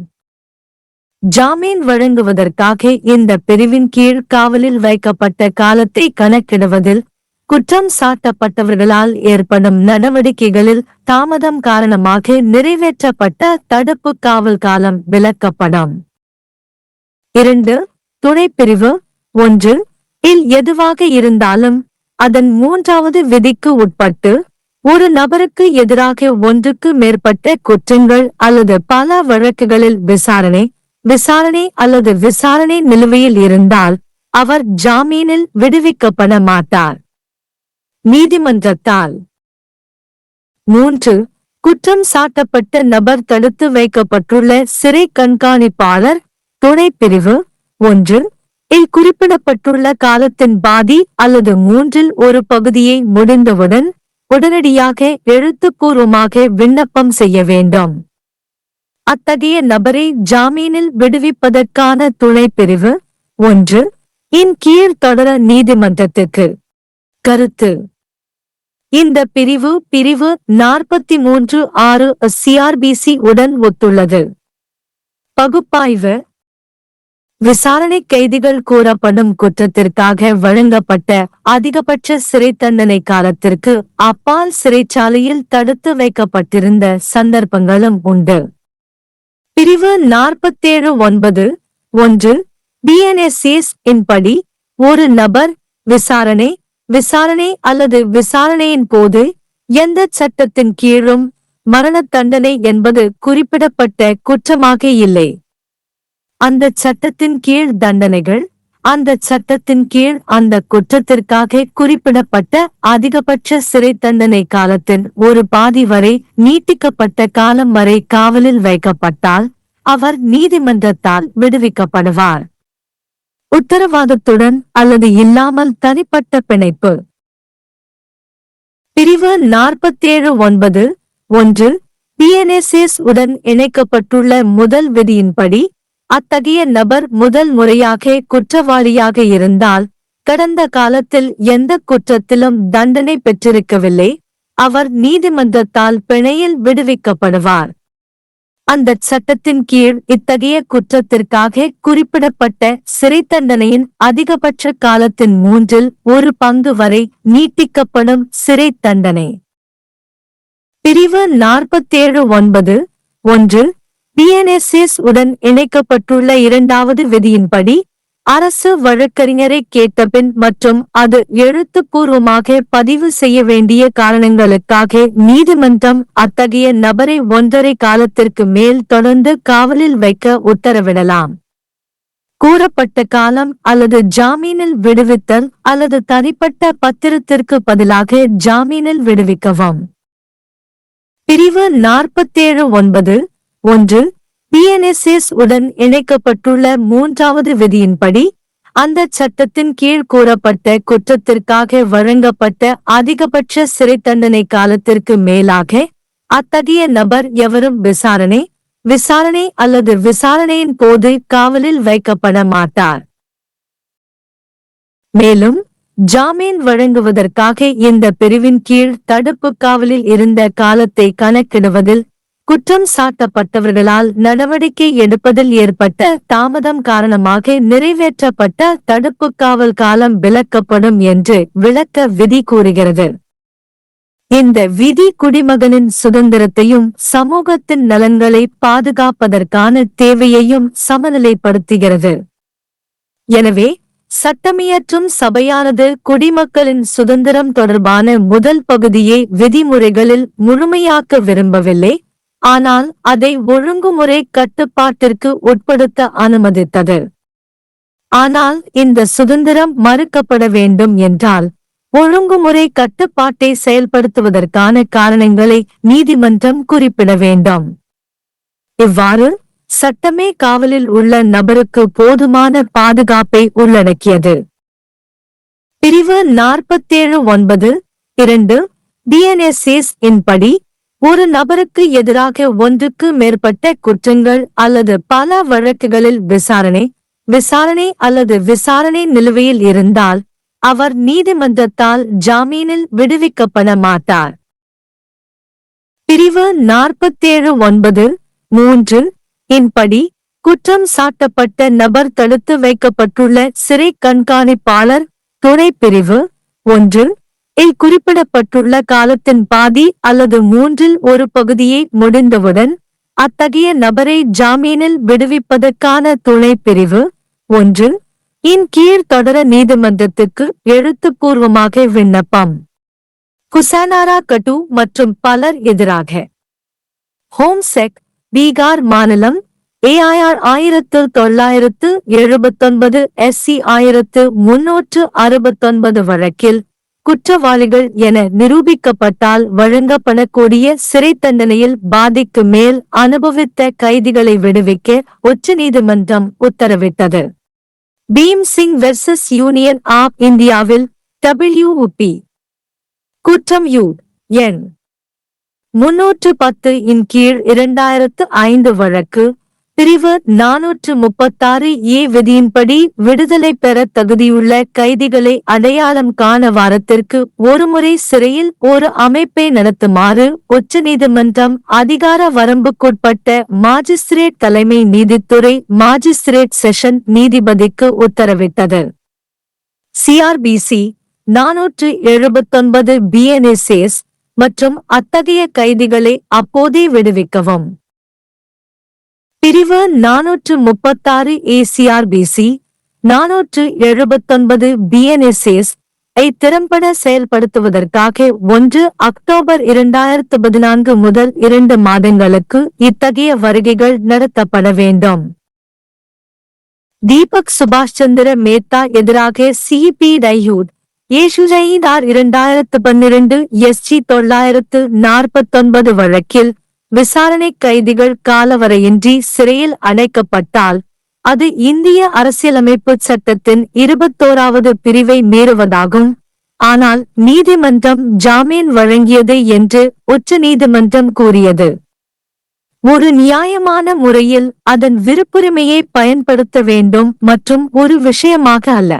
ஜாமீன் வழங்குவதற்காக இந்த பிரிவின் கீழ் காவலில் வைக்கப்பட்ட காலத்தை கணக்கிடுவதில் குற்றம் சாட்டப்பட்டவர்களால் ஏற்படும் நடவடிக்கைகளில் தாமதம் காரணமாக நிறைவேற்றப்பட்ட தடுப்பு காவல் காலம் விலக்கப்படும். 2. துணைப்பிரிவு 1 இல் எதுவாக இருந்தாலும் அதன் 3வது விதிக்கு உட்பட்டு ஒரு நபருக்கு எதிராக ஒன்றுக்கு மேற்பட்ட குற்றங்கள் அல்லது பல வழக்குகளில் விசாரணை அல்லது விசாரணை நிலுவையில் இருந்தால் அவர் ஜாமீனில் விடுவிக்கப்பட மாட்டார். நீதிமன்றத்தால். 3. குற்றம் சாட்டப்பட்ட நபர் தடுத்து வைக்கப்பட்டுள்ள சிறை கண்காணிப்பாளர் துணைப்பிரிவு 1 இல் குறிப்பிடப்பட்டுள்ள காலத்தின் பாதி அல்லது 1/3 பகுதியை முடிந்தவுடன் உடனடியாக எழுத்துப்பூர்வமாக விண்ணப்பம் செய்ய வேண்டும். அத்தகைய நபரை ஜாமீனில் விடுவிப்பதற்கான துணைப்பிரிவு 1 இன் கீழ் தொடர நீதிமன்றத்திற்கு கருத்து. இந்த பிரிவு பிரிவு 43(6) CRBC உடன் ஒத்துள்ளது. பகுப்பாய்வு. விசாரணை கைதிகள் கூறப்படும் குற்றத்திற்காக வழங்கப்பட்ட அதிகபட்ச சிறை தண்டனை காலத்திற்கு அப்பால் சிறைச்சாலையில் தடுத்து வைக்கப்பட்டிருந்த சந்தர்ப்பங்களும் உண்டு. பிரிவு 47(9) BNSS இன்படி ஒரு நபர் விசாரணை அல்லது விசாரணையின் போது எந்த சட்டத்தின் கீழும் மரணத் தண்டனை என்பது குறிப்பிடப்பட்ட குற்றமாக இல்லை. அந்த சட்டத்தின் கீழ் தண்டனைகள் அந்த சட்டத்தின் கீழ் அந்த குற்றத்திற்காக குறிப்பிடப்பட்ட அதிகபட்ச சிறை தண்டனை காலத்தின் ஒரு பாதி வரை நீட்டிக்கப்பட்ட காலம் வரை காவலில் வைக்கப்பட்டால் அவர் நீதிமன்றத்தால் விடுவிக்கப்படுவார். உத்தரவாதத்துடன் அல்லது இல்லாமல் தனிப்பட்ட பிணைப்பு. பிரிவு 47(9) BNSS உடன் இணைக்கப்பட்டுள்ள முதல் விதியின்படி அத்தகைய நபர் முதல் முறையாக குற்றவாளியாக இருந்தால் கடந்த காலத்தில் எந்த குற்றத்திலும் தண்டனை பெற்றிருக்கவில்லை, அவர் நீதிமன்றத்தால் பிணையில் விடுவிக்கப்படுவார். அந்த சட்டத்தின் கீழ் இத்தகைய குற்றத்திற்காக குறிப்பிடப்பட்ட சிறை தண்டனையின் அதிகபட்ச காலத்தின் 1/3 வரை நீட்டிக்கப்படும் சிறை தண்டனை. பிரிவு 47(9) BNSS உடன் இணைக்கப்பட்டுள்ள இரண்டாவது விதியின்படி அரசு வழக்கறிஞரை கேட்டபின் மற்றும் அது எழுத்துப்பூர்வமாக பதிவு செய்ய வேண்டிய காரணங்களுக்காக நீதிமன்றம் அத்தகைய நபரை 1½ காலத்திற்கு மேல் தொடர்ந்து காவலில் வைக்க உத்தரவிடலாம். கூறப்பட்ட காலம் அல்லது ஜாமீனில் விடுவித்தல் அல்லது தனிப்பட்ட பத்திரத்திற்கு பதிலாக ஜாமீனில் விடுவிக்கவும். பிரிவு 47(9) BNSS உடன் இணைக்கப்பட்டுள்ள மூன்றாவது விதியின்படி அந்த சட்டத்தின் கீழ் கூறப்பட்ட குற்றத்திற்காக வழங்கப்பட்ட அதிகபட்ச சிறை தண்டனை காலத்திற்கு மேலாக அத்தகைய நபர் எவரும் விசாரணை அல்லது விசாரணையின் போது காவலில் வைக்கப்பட மாட்டார். மேலும் ஜாமீன் வழங்குவதற்காக இந்த பிரிவின் கீழ் தடுப்பு காவலில் இருந்த காலத்தை கணக்கிடுவதில் குற்றம் சாட்டப்பட்டவர்களால் நடவடிக்கை எடுப்பதில் ஏற்பட்ட தாமதம் காரணமாக நிறைவேற்றப்பட்ட தடுப்பு காவல் காலம் விலக்கப்படும் என்று விளக்க விதி கூறுகிறது. இந்த விதி குடிமகனின் சுதந்திரத்தையும் சமூகத்தின் நலன்களை பாதுகாப்பதற்கான தேவையையும் சமநிலைப்படுத்துகிறது. எனவே சட்டமியற்றும் சபையானது குடிமக்களின் சுதந்திரம் தொடர்பான முதல் பகுதியை விதிமுறைகளில் முழுமையாக்க விரும்பவில்லை, ஆனால் அதை ஒழுங்குமுறை கட்டுப்பாட்டிற்கு உட்படுத்த அனுமதித்தது. ஆனால் இந்த சுதந்திரம் மறுக்கப்பட வேண்டும் என்றால் ஒழுங்குமுறை கட்டுப்பாட்டை செயல்படுத்துவதற்கான காரணங்களை நீதிமன்றம் குறிப்பிட வேண்டும். இவ்வாறு சட்டமே காவலில் உள்ள நபருக்கு போதுமான பாதுகாப்பை உள்ளடக்கியது. பிரிவு 47(9) BNSS இன்படி ஒரு நபருக்கு எதிராக ஒன்றுக்கு மேற்பட்ட குற்றங்கள் அல்லது பல வழக்குகளில் விசாரணை அல்லது விசாரணை நிலுவையில் இருந்தால் அவர் நீதிமன்றத்தால் ஜாமீனில் விடுவிக்கப்பட மாட்டார். பிரிவு 47(9) இன்படி குற்றம் சாட்டப்பட்ட நபர் தடுத்து வைக்கப்பட்டுள்ள சிறை கண்காணிப்பாளர் துணை பிரிவு 1 இல் குறிப்பிடப்பட்டுள்ள காலத்தின் பாதி அல்லது 1/3 பகுதியை முடிந்தவுடன் அத்தகைய நபரை ஜாமீனில் விடுவிப்பதற்கான துணை பிரிவு 1 இன் கீழ் தொடர நீதிமன்றத்துக்கு எழுத்துப்பூர்வமாக விண்ணப்பம். குசானாரா கட்டு மற்றும் பலர் எதிராக. ஹோம்செக் பீகார் மாநிலம் AIR 1979 SC 1369 வழக்கில் குற்றவாளிகள் என நிரூபிக்கப்பட்டால் வழங்கப்படக்கூடிய சிறை தண்டனையில் பாதிக்கு மேல் அனுபவித்த கைதிகளை விடுவிக்க உச்சநீதிமன்றம் உத்தரவிட்டது. Bhim Singh versus union of இந்தியாவில் WUP குற்றம் எண் 310 இன் கீழ் 2005 வழக்கு பிரிவு 436A விதியின்படி விடுதலை பெற தகுதியுள்ள கைதிகளை அடையாளம் காண வாரத்திற்கு ஒருமுறை சிறையில் ஒரு அமைப்பை நடத்துமாறு உச்சநீதிமன்றம் அதிகார வரம்புக்குட்பட்ட மாஜிஸ்திரேட் தலைமை நீதித்துறை மாஜிஸ்திரேட் செஷன் நீதிபதிக்கு உத்தரவிட்டது. CRBC 479 BNSS மற்றும் அத்தகைய கைதிகளை அப்போதே விடுவிக்கவும். பிரிவு 436A CRBC 479 BNSS ஐ திறம்பட செயல்படுத்துவதற்காக 1 அக்டோபர் 2014 முதல் 2 மாதங்களுக்கு இத்தகைய வருகைகள் நடத்தப்பட வேண்டும். தீபக் சுபாஷ் சந்திர மேத்தா எதிராக CP டையூட் ஏசுஜைதார் 2012 SG 949 வழக்கில் விசாரணை கைதிகள் காலவரையின்றி சிறையில் அடைக்கப்பட்டால் அது இந்திய அரசியலமைப்பு சட்டத்தின் 21வது பிரிவை மீறுவதாகும். ஆனால் நீதிமன்றம் ஜாமீன் வழங்கியது என்று உச்ச நீதிமன்றம் கூறியது. ஒரு நியாயமான முறையில் அதன் விருப்புரிமையை பயன்படுத்த வேண்டும் மற்றும் ஒரு விஷயமாக அல்ல.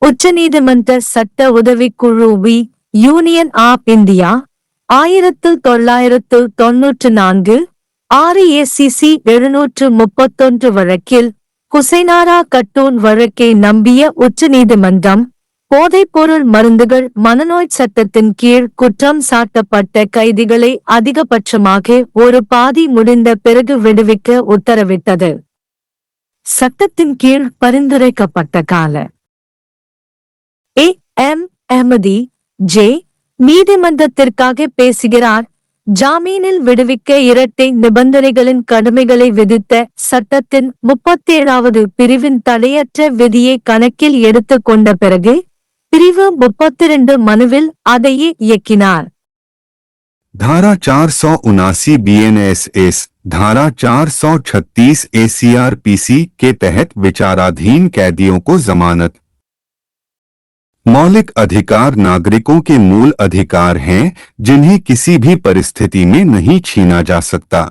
உச்சநீதிமன்ற சட்ட உதவிக்குழு யூனியன் ஆப் இந்தியா 1994 6ACC 731 வழக்கில் குசைனாரா கட்டூன் வழக்கை நம்பிய உச்சநீதிமன்றம் போதைப்பொருள் மருந்துகள் மனநோய் சட்டத்தின் கீழ் குற்றம் சாட்டப்பட்ட கைதிகளை அதிகபட்சமாக ஒரு பாதி முடிந்த பிறகு விடுவிக்க உத்தரவிட்டது. சட்டத்தின் கீழ் பரிந்துரைக்கப்பட்ட கால A.M. அஹ்மதி ஜே நீதிமன்றத்திற்காக பேசுகிறார். ஜாமீனில் விடுவிக்க இரட்டை நிபந்தனைகளின் கடமைகளை விதித்த சட்டத்தின் 37வது பிரிவின் தடையற்ற விதியை கணக்கில் எடுத்துக் கொண்ட பிறகு பிரிவு 32 மனுவில் அதையே இயக்கினார். धारा 479 BNSS, धारा 436 ACRPC के तहत विचाराधीन कैदियों को जमानत। मौलिक अधिकार नागरिकों के मूल अधिकार हैं जिन्हें किसी भी परिस्थिति में नहीं छीना जा सकता।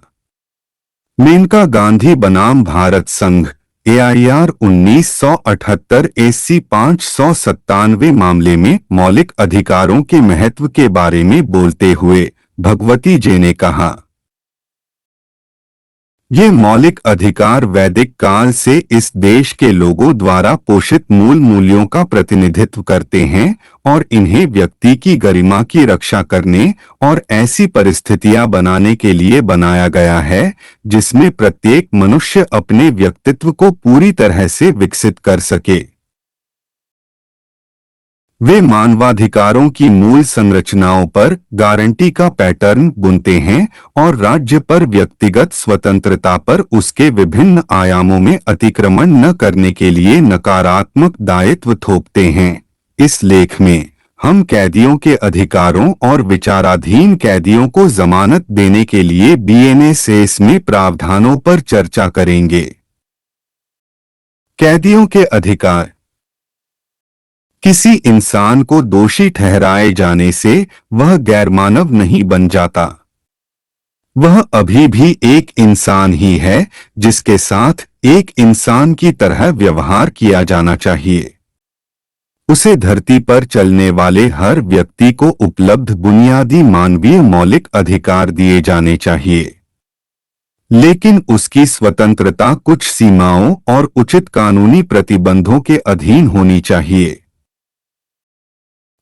मेनका गांधी बनाम भारत संघ AIR 1978 SC 597 मामले में मौलिक अधिकारों के महत्व के बारे में बोलते हुए भगवती जी ने कहा, ये मौलिक अधिकार वैदिक काल से इस देश के लोगों द्वारा पोषित मूल मूल्यों का प्रतिनिधित्व करते हैं और इन्हें व्यक्ति की गरिमा की रक्षा करने और ऐसी परिस्थितियां बनाने के लिए बनाया गया है जिसमें प्रत्येक मनुष्य अपने व्यक्तित्व को पूरी तरह से विकसित कर सके। वे मानवाधिकारों की मूल संरचनाओं पर गारंटी का पैटर्न बुनते हैं और राज्य पर व्यक्तिगत स्वतंत्रता पर उसके विभिन्न आयामों में अतिक्रमण न करने के लिए नकारात्मक दायित्व थोपते हैं। इस लेख में हम कैदियों के अधिकारों और विचाराधीन कैदियों को जमानत देने के लिए BNSS में प्रावधानों पर चर्चा करेंगे। कैदियों के अधिकार। किसी इंसान को दोषी ठहराए जाने से वह गैरमानव नहीं बन जाता। वह अभी भी एक इंसान ही है जिसके साथ एक इंसान की तरह व्यवहार किया जाना चाहिए। उसे धरती पर चलने वाले हर व्यक्ति को उपलब्ध बुनियादी मानवीय मौलिक अधिकार दिए जाने चाहिए, लेकिन उसकी स्वतंत्रता कुछ सीमाओं और उचित कानूनी प्रतिबंधों के अधीन होनी चाहिए।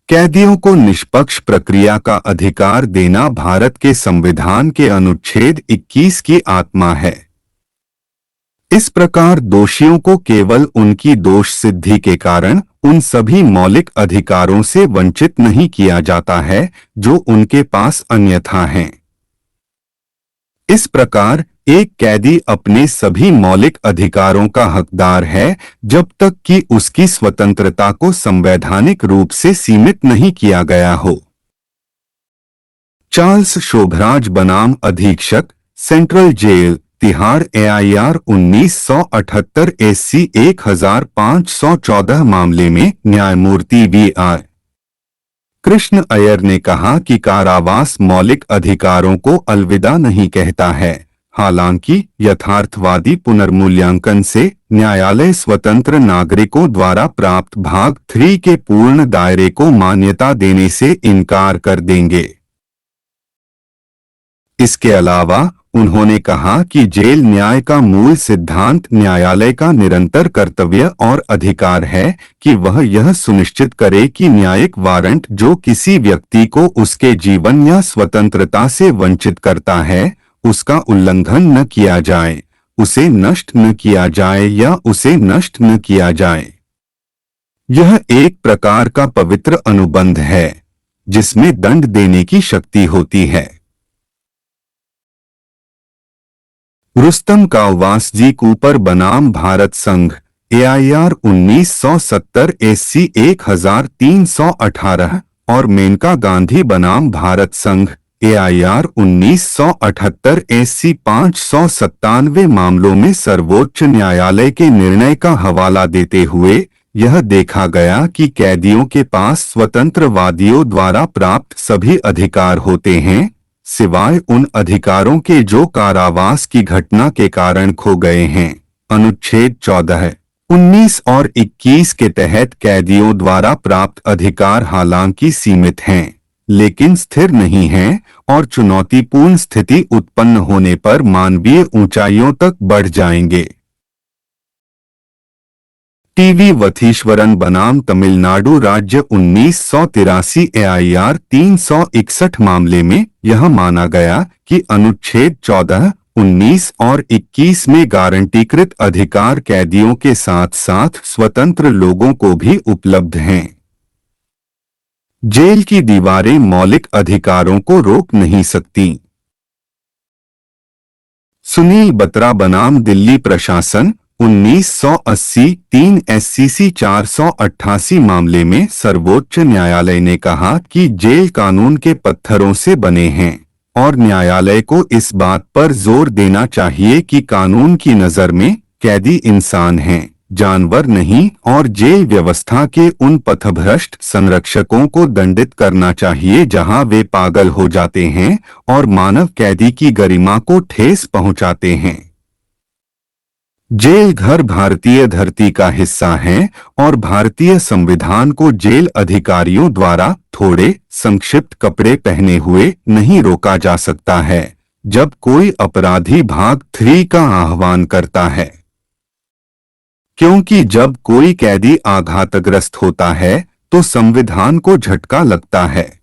कैदियों को निष्पक्ष प्रक्रिया का अधिकार देना भारत के संविधान के अनुच्छेद 21 की आत्मा है। इस प्रकार दोषियों को केवल उनकी दोष सिद्धि के कारण उन सभी मौलिक अधिकारों से वंचित नहीं किया जाता है जो उनके पास अन्यथा हैं। इस प्रकार एक कैदी अपने सभी मौलिक अधिकारों का हकदार है जब तक कि उसकी स्वतंत्रता को संवैधानिक रूप से सीमित नहीं किया गया हो। चार्ल्स शोभराज बनाम अधीक्षक, central jail, Tihar AIR 1978 SC 1514 मामले में न्यायमूर्ति VR कृष्ण अय्यर ने कहा कि कारावास मौलिक अधिकारों को अलविदा नहीं कहता है, हालांकि यथार्थवादी पुनर्मूल्यांकन से न्यायालय स्वतंत्र नागरिकों द्वारा प्राप्त भाग 3 के पूर्ण दायरे को मान्यता देने से इनकार कर देंगे। इसके अलावा उन्होंने कहा कि जेल न्याय का मूल सिद्धांत न्यायालय का निरंतर कर्तव्य और अधिकार है कि वह यह सुनिश्चित करे कि न्यायिक वारंट जो किसी व्यक्ति को उसके जीवन या स्वतंत्रता से वंचित करता है उसका उल्लंघन न किया जाए, उसे नष्ट न किया जाए या उसे नष्ट न किया जाए। यह एक प्रकार का पवित्र अनुबंध है जिसमें दंड देने की शक्ति होती है। रुस्तम काव्वासजी कूपर बनाम भारत संघ AIR 1970 SC 1318 और मेनका गांधी बनाम भारत संघ AIR 1978 SC 597 मामलों में सर्वोच्च न्यायालय के निर्णय का हवाला देते हुए यह देखा गया कि कैदियों के पास स्वतंत्रवादियों द्वारा प्राप्त सभी अधिकार होते हैं सिवाय उन अधिकारों के जो कारावास की घटना के कारण खो गए हैं। अनुच्छेद 14, 19 और 21 के तहत कैदियों द्वारा प्राप्त अधिकार हालांकि सीमित हैं लेकिन स्थिर नहीं हैं और चुनौतीपूर्ण स्थिति उत्पन्न होने पर मानवीय ऊंचाइयों तक बढ़ जाएंगे। टीवी वथीश्वरन बनाम तमिलनाडु राज्य 1983 AIR 361 मामले में यह माना गया कि अनुच्छेद 14, 19 और 21 में गारंटीकृत अधिकार कैदियों के साथ साथ स्वतंत्र लोगों को भी उपलब्ध हैं। जेल की दीवारें मौलिक अधिकारों को रोक नहीं सकती। सुनील बत्रा बनाम दिल्ली प्रशासन 1980 3 SCC 488 मामले में सर्वोच्च न्यायालय ने कहा कि जेल कानून के पत्थरों से बने हैं और न्यायालय को इस बात पर जोर देना चाहिए कि कानून की नज़र में कैदी इंसान हैं, जानवर नहीं और जेल व्यवस्था के उन पथभ्रष्ट संरक्षकों को दंडित करना चाहिए जहां वे पागल हो जाते हैं और मानव कैदी की गरिमा को ठेस पहुंचाते हैं। जेल घर भारतीय धरती का हिस्सा है और भारतीय संविधान को जेल अधिकारियों द्वारा थोड़े संक्षिप्त कपड़े पहने हुए नहीं रोका जा सकता है जब कोई अपराधी भाग 3 का आह्वान करता है, क्योंकि जब कोई कैदी आघातग्रस्त होता है तो संविधान को झटका लगता है।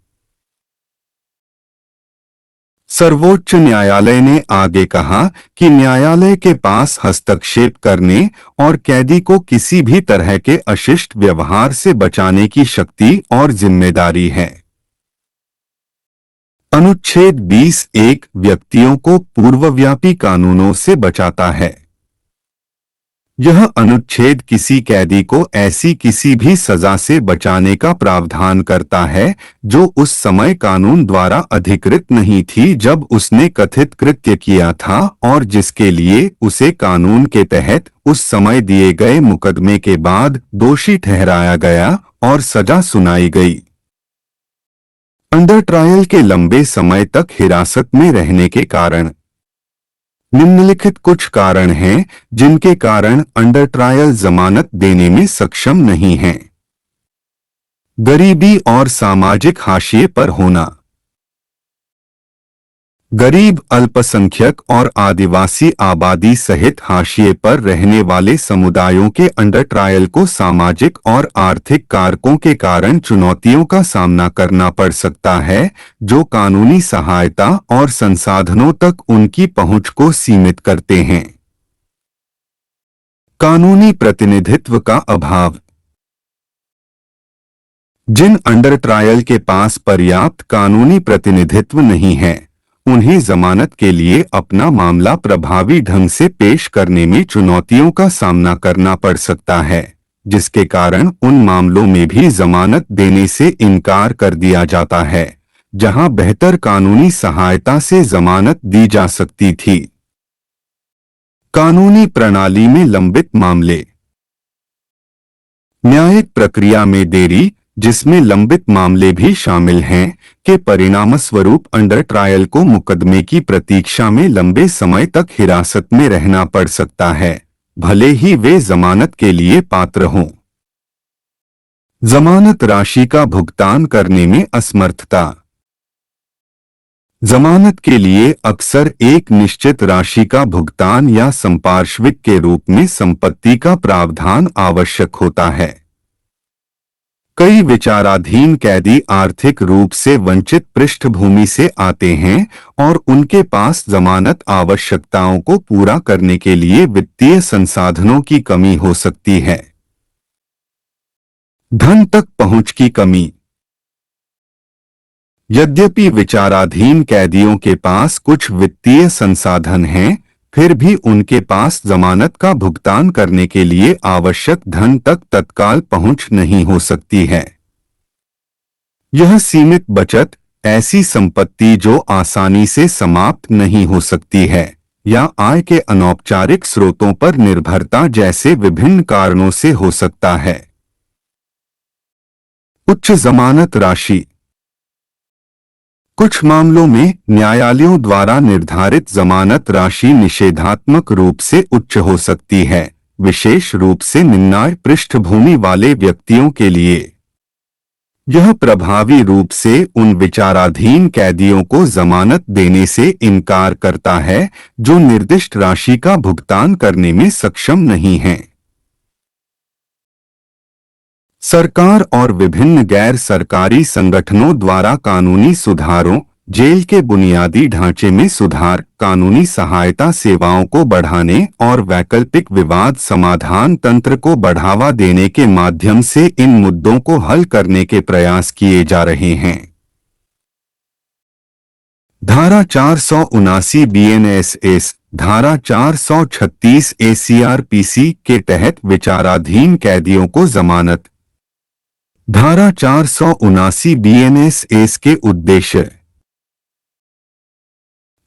सर्वोच्च न्यायालय ने आगे कहा कि न्यायालय के पास हस्तक्षेप करने और कैदी को किसी भी तरह के अशिष्ट व्यवहार से बचाने की शक्ति और जिम्मेदारी है। अनुच्छेद 20 एक व्यक्तियों को पूर्वव्यापी कानूनों से बचाता है। यह अनुच्छेद किसी कैदी को ऐसी किसी भी सजा से बचाने का प्रावधान करता है जो उस समय कानून द्वारा अधिकृत नहीं थी जब उसने कथित कृत्य किया था और जिसके लिए उसे कानून के तहत उस समय दिए गए मुकदमे के बाद दोषी ठहराया गया और सजा सुनाई गई। अंडर ट्रायल के लंबे समय तक हिरासत में रहने के कारण निम्नलिखित कुछ कारण हैं जिनके कारण अंडर ट्रायल जमानत देने में सक्षम नहीं हैं। गरीबी और सामाजिक हाशिए पर होना। गरीब, अल्पसंख्यक और आदिवासी आबादी सहित हाशिए पर रहने वाले समुदायों के अंडर ट्रायल को सामाजिक और आर्थिक कारकों के कारण चुनौतियों का सामना करना पड़ सकता है जो कानूनी सहायता और संसाधनों तक उनकी पहुंच को सीमित करते हैं। कानूनी प्रतिनिधित्व का अभाव। जिन अंडर ट्रायल के पास पर्याप्त कानूनी प्रतिनिधित्व नहीं है उन्हें जमानत के लिए अपना मामला प्रभावी ढंग से पेश करने में चुनौतियों का सामना करना पड़ सकता है, जिसके कारण उन मामलों में भी जमानत देने से इनकार कर दिया जाता है जहां बेहतर कानूनी सहायता से जमानत दी जा सकती थी। कानूनी प्रणाली में लंबित मामले। न्यायिक प्रक्रिया में देरी। जिसमें लंबित मामले भी शामिल हैं, के परिणामस्वरूप अंडर ट्रायल को मुकदमे की प्रतीक्षा में लंबे समय तक हिरासत में रहना पड़ सकता है, भले ही वे जमानत के लिए पात्र हों। जमानत राशि का भुगतान करने में असमर्थता। जमानत के लिए अक्सर एक निश्चित राशि का भुगतान या संपार्श्विक के रूप में संपत्ति का प्रावधान आवश्यक होता है। कई विचाराधीन कैदी आर्थिक रूप से वंचित पृष्ठभूमि से आते हैं और उनके पास जमानत आवश्यकताओं को पूरा करने के लिए वित्तीय संसाधनों की कमी हो सकती है। धन तक पहुंच की कमी। यद्यपि विचाराधीन कैदियों के पास कुछ वित्तीय संसाधन हैं, फिर भी उनके पास जमानत का भुगतान करने के लिए आवश्यक धन तक तत्काल पहुंच नहीं हो सकती है। यह सीमित बचत, ऐसी संपत्ति जो आसानी से समाप्त नहीं हो सकती है, या आय के अनौपचारिक स्रोतों पर निर्भरता जैसे विभिन्न कारणों से हो सकता है। उच्च जमानत राशि। कुछ मामलों में न्यायालयों द्वारा निर्धारित जमानत राशि निषेधात्मक रूप से उच्च हो सकती है, विशेष रूप से निम्नाय पृष्ठभूमि वाले व्यक्तियों के लिए। यह प्रभावी रूप से उन विचाराधीन कैदियों को जमानत देने से इनकार करता है जो निर्दिष्ट राशि का भुगतान करने में सक्षम नहीं हैं। सरकार और विभिन्न गैर सरकारी संगठनों द्वारा कानूनी सुधारों, जेल के बुनियादी ढांचे में सुधार, कानूनी सहायता सेवाओं को बढ़ाने और वैकल्पिक विवाद समाधान तंत्र को बढ़ावा देने के माध्यम से इन मुद्दों को हल करने के प्रयास किए जा रहे हैं। धारा 479 BNSS, धारा 436 ACRPC के तहत विचाराधीन कैदियों को जमानत। धारा 479 BNSS के उद्देश्य।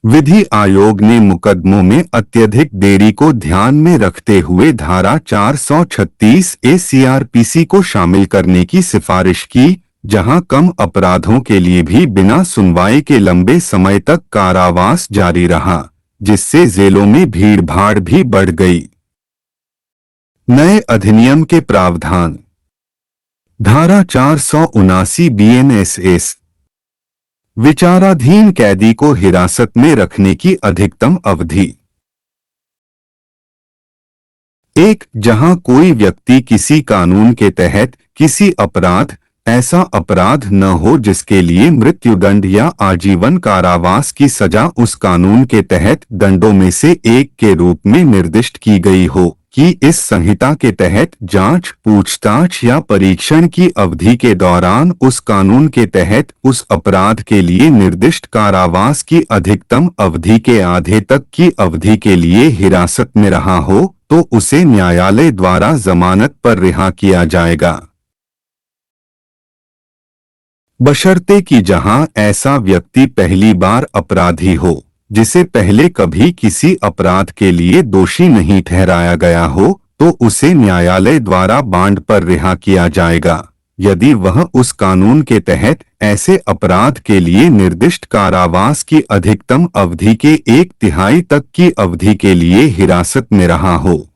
विधि आयोग ने मुकदमों में अत्यधिक देरी को ध्यान में रखते हुए धारा 436 ACRPC को शामिल करने की सिफारिश की, जहां कम अपराधों के लिए भी बिना सुनवाई के लंबे समय तक कारावास जारी रहा, जिससे जेलों में भीड़-भाड़ भी बढ़ गई। नए अधिनियम के प्रावधान। धारा 479 BNSS विचाराधीन कैदी को हिरासत में रखने की अधिकतम अवधि। 1. जहां कोई व्यक्ति किसी कानून के तहत किसी अपराध, ऐसा अपराध न हो जिसके लिए मृत्युदंड या आजीवन कारावास की सजा उस कानून के तहत दंडों में से एक के रूप में निर्दिष्ट की गई हो, कि इस संहिता के तहत जांच, पूछताछ या परीक्षण की अवधि के दौरान उस कानून के तहत उस अपराध के लिए निर्दिष्ट कारावास की अधिकतम अवधि के आधे तक की अवधि के लिए हिरासत में रहा हो, तो उसे न्यायालय द्वारा जमानत पर रिहा किया जाएगा। बशर्ते कि जहां ऐसा व्यक्ति पहली बार अपराधी हो, जिसे पहले कभी किसी अपराध के लिए दोषी नहीं ठहराया गया हो, तो उसे न्यायालय द्वारा बांड पर रिहा किया जाएगा, यदि वह उस कानून के तहत ऐसे अपराध के लिए निर्दिष्ट कारावास की अधिकतम अवधि के 1/3 तक की अवधि के लिए हिरासत में रहा हो।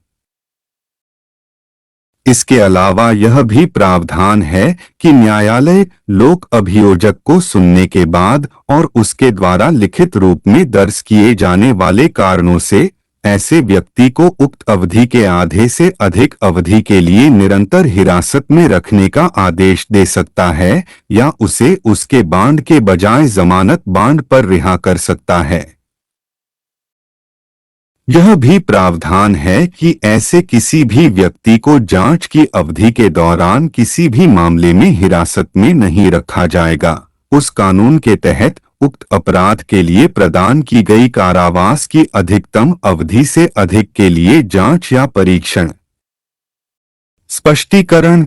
इसके अलावा यह भी प्रावधान है कि न्यायालय लोक अभियोजक को सुनने के बाद और उसके द्वारा लिखित रूप में दर्ज किए जाने वाले कारणों से ऐसे व्यक्ति को उक्त अवधि के आधे से अधिक अवधि के लिए निरंतर हिरासत में रखने का आदेश दे सकता है, या उसे उसके बांड के बजाय जमानत बांड पर रिहा कर सकता है। यह भी प्रावधान है कि ऐसे किसी भी व्यक्ति को जांच की अवधि के दौरान किसी भी मामले में हिरासत में नहीं रखा जाएगा। उस कानून के तहत उक्त अपराध के लिए प्रदान की गई कारावास की अधिकतम अवधि से अधिक के लिए जांच या परीक्षण। स्पष्टीकरण।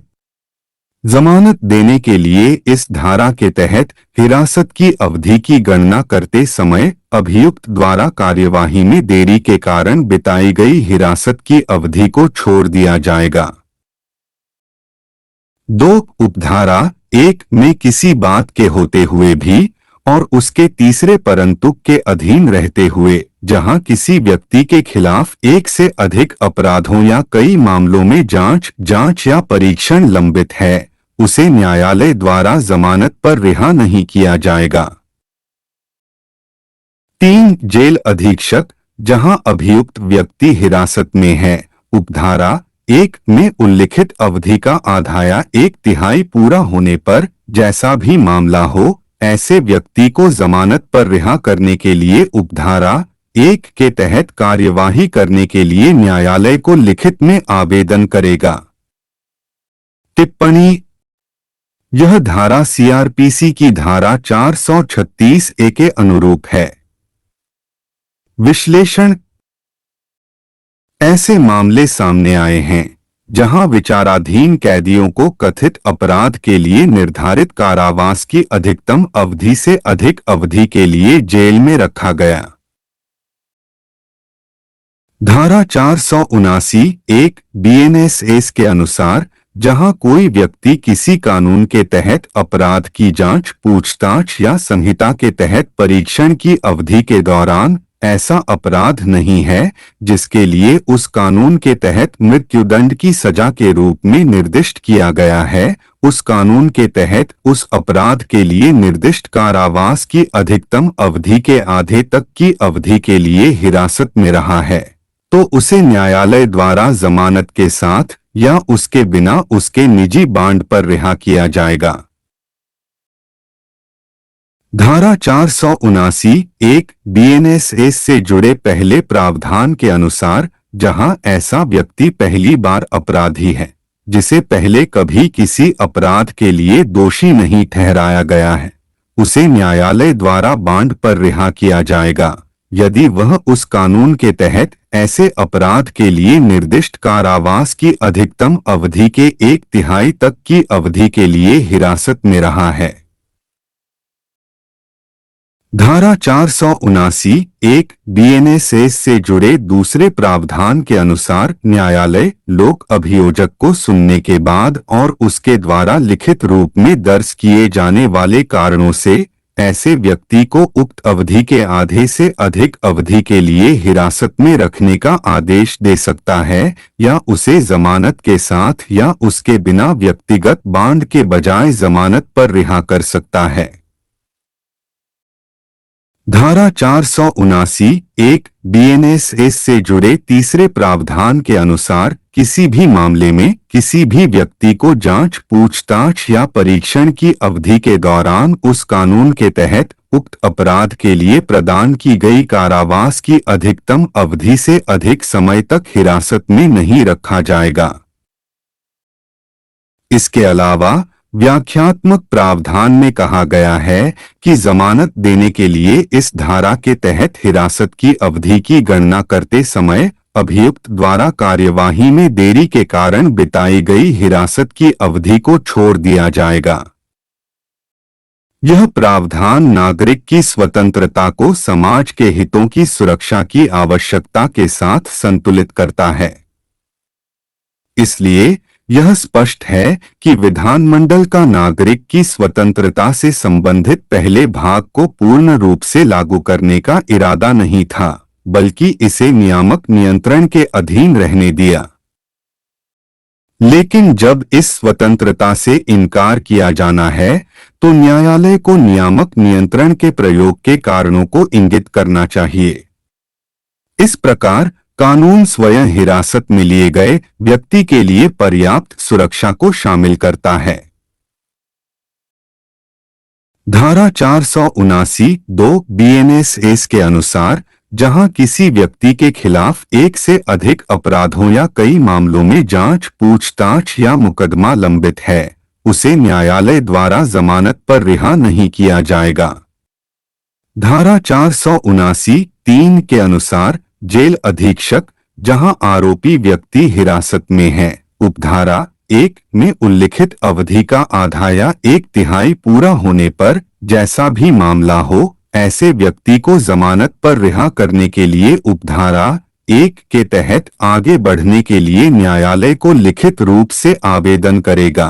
जमानत देने के लिए इस धारा के तहत हिरासत की अवधि की गणना करते समय अभियुक्त द्वारा कार्यवाही में देरी के कारण बिताई गई हिरासत की अवधि को छोड़ दिया जाएगा। 2. उपधारा एक में किसी बात के होते हुए भी और उसके तीसरे परंतु के अधीन रहते हुए जहां किसी व्यक्ति के खिलाफ एक से अधिक अपराधों या कई मामलों में जांच या परीक्षण लंबित है, उसे न्यायालय द्वारा जमानत पर रिहा नहीं किया जाएगा। 3. जेल अधीक्षक, जहां अभियुक्त व्यक्ति हिरासत में है, उपधारा 1 में उल्लिखित अवधि का आधा 1/3 पूरा होने पर जैसा भी मामला हो, ऐसे व्यक्ति को जमानत पर रिहा करने के लिए उपधारा 1 के तहत कार्यवाही करने के लिए न्यायालय को लिखित में आवेदन करेगा। टिप्पणी: यह धारा सीआरपीसी की धारा 436A के अनुरूप है। विश्लेषण: ऐसे मामले सामने आए हैं जहां विचाराधीन कैदियों को कथित अपराध के लिए निर्धारित कारावास की अधिकतम अवधि से अधिक अवधि के लिए जेल में रखा गया। धारा 479(1) बीएनएसएस के अनुसार जहां कोई व्यक्ति किसी कानून के तहत अपराध की जांच, पूछताछ या संहिता के तहत परीक्षण की अवधि के दौरान ऐसा अपराध नहीं है जिसके लिए उस कानून के तहत मृत्युदंड की सजा के रूप में निर्दिष्ट किया गया है, उस कानून के तहत उस अपराध के लिए निर्दिष्ट कारावास की अधिकतम अवधि के आधे तक की अवधि के लिए हिरासत में रहा है, तो उसे न्यायालय द्वारा जमानत के साथ या उसके बिना उसके निजी बांड पर रिहा किया जाएगा। धारा 479(1) बीएनएसएस से जुड़े पहले प्रावधान के अनुसार जहां ऐसा व्यक्ति पहली बार अपराधी है, जिसे पहले कभी किसी अपराध के लिए दोषी नहीं ठहराया गया है, उसे न्यायालय द्वारा बांड पर रिहा किया जाएगा यदि वह उस कानून के तहत ऐसे अपराध के लिए निर्दिष्ट कारावास की अधिकतम अवधि के 1/3 तक की अवधि के लिए हिरासत में रहा है। धारा 479(1) बीएनएसएस से जुड़े दूसरे प्रावधान के अनुसार न्यायालय लोक अभियोजक को सुनने के बाद और उसके द्वारा लिखित रूप में दर्ज किए जाने वाले कारणों से ऐसे व्यक्ति को उक्त अवधि के आधे से अधिक अवधि के लिए हिरासत में रखने का आदेश दे सकता है या उसे जमानत के साथ या उसके बिना व्यक्तिगत बांड के बजाय जमानत पर रिहा कर सकता है। धारा 479(1) बीएनएसएस से जुड़े तीसरे प्रावधान के अनुसार किसी भी मामले में किसी भी व्यक्ति को जांच, पूछताछ या परीक्षण की अवधि के दौरान उस कानून के तहत उक्त अपराध के लिए प्रदान की गई कारावास की अधिकतम अवधि से अधिक समय तक हिरासत में नहीं रखा जाएगा। इसके अलावा व्याख्यात्मक प्रावधान में कहा गया है कि जमानत देने के लिए इस धारा के तहत हिरासत की अवधि की गणना करते समय अभियुक्त द्वारा कार्यवाही में देरी के कारण बिताई गई हिरासत की अवधि को छोड़ दिया जाएगा। यह प्रावधान नागरिक की स्वतंत्रता को समाज के हितों की सुरक्षा की आवश्यकता के साथ संतुलित करता है। इसलिए यह स्पष्ट है कि विधानमंडल का नागरिक की स्वतंत्रता से संबंधित पहले भाग को पूर्ण रूप से लागू करने का इरादा नहीं था, बल्कि इसे नियामक नियंत्रण के अधीन रहने दिया। लेकिन जब इस स्वतंत्रता से इनकार किया जाना है, तो न्यायालय को नियामक नियंत्रण के प्रयोग के कारणों को इंगित करना चाहिए। इस प्रकार कानून स्वयं हिरासत में लिए गए व्यक्ति के लिए पर्याप्त सुरक्षा को शामिल करता है। धारा 479(2) बीएनएसएस के अनुसार जहां किसी व्यक्ति के खिलाफ एक से अधिक अपराधों या कई मामलों में जांच, पूछताछ या मुकदमा लंबित है, उसे न्यायालय द्वारा जमानत पर रिहा नहीं किया जाएगा। धारा 479(3) के अनुसार जेल अधीक्षक, जहां आरोपी व्यक्ति हिरासत में है, उपधारा 1 में उल्लिखित अवधि का आधा 1/3 पूरा होने पर जैसा भी मामला हो, ऐसे व्यक्ति को जमानत पर रिहा करने के लिए उपधारा 1 के तहत आगे बढ़ने के लिए न्यायालय को लिखित रूप से आवेदन करेगा।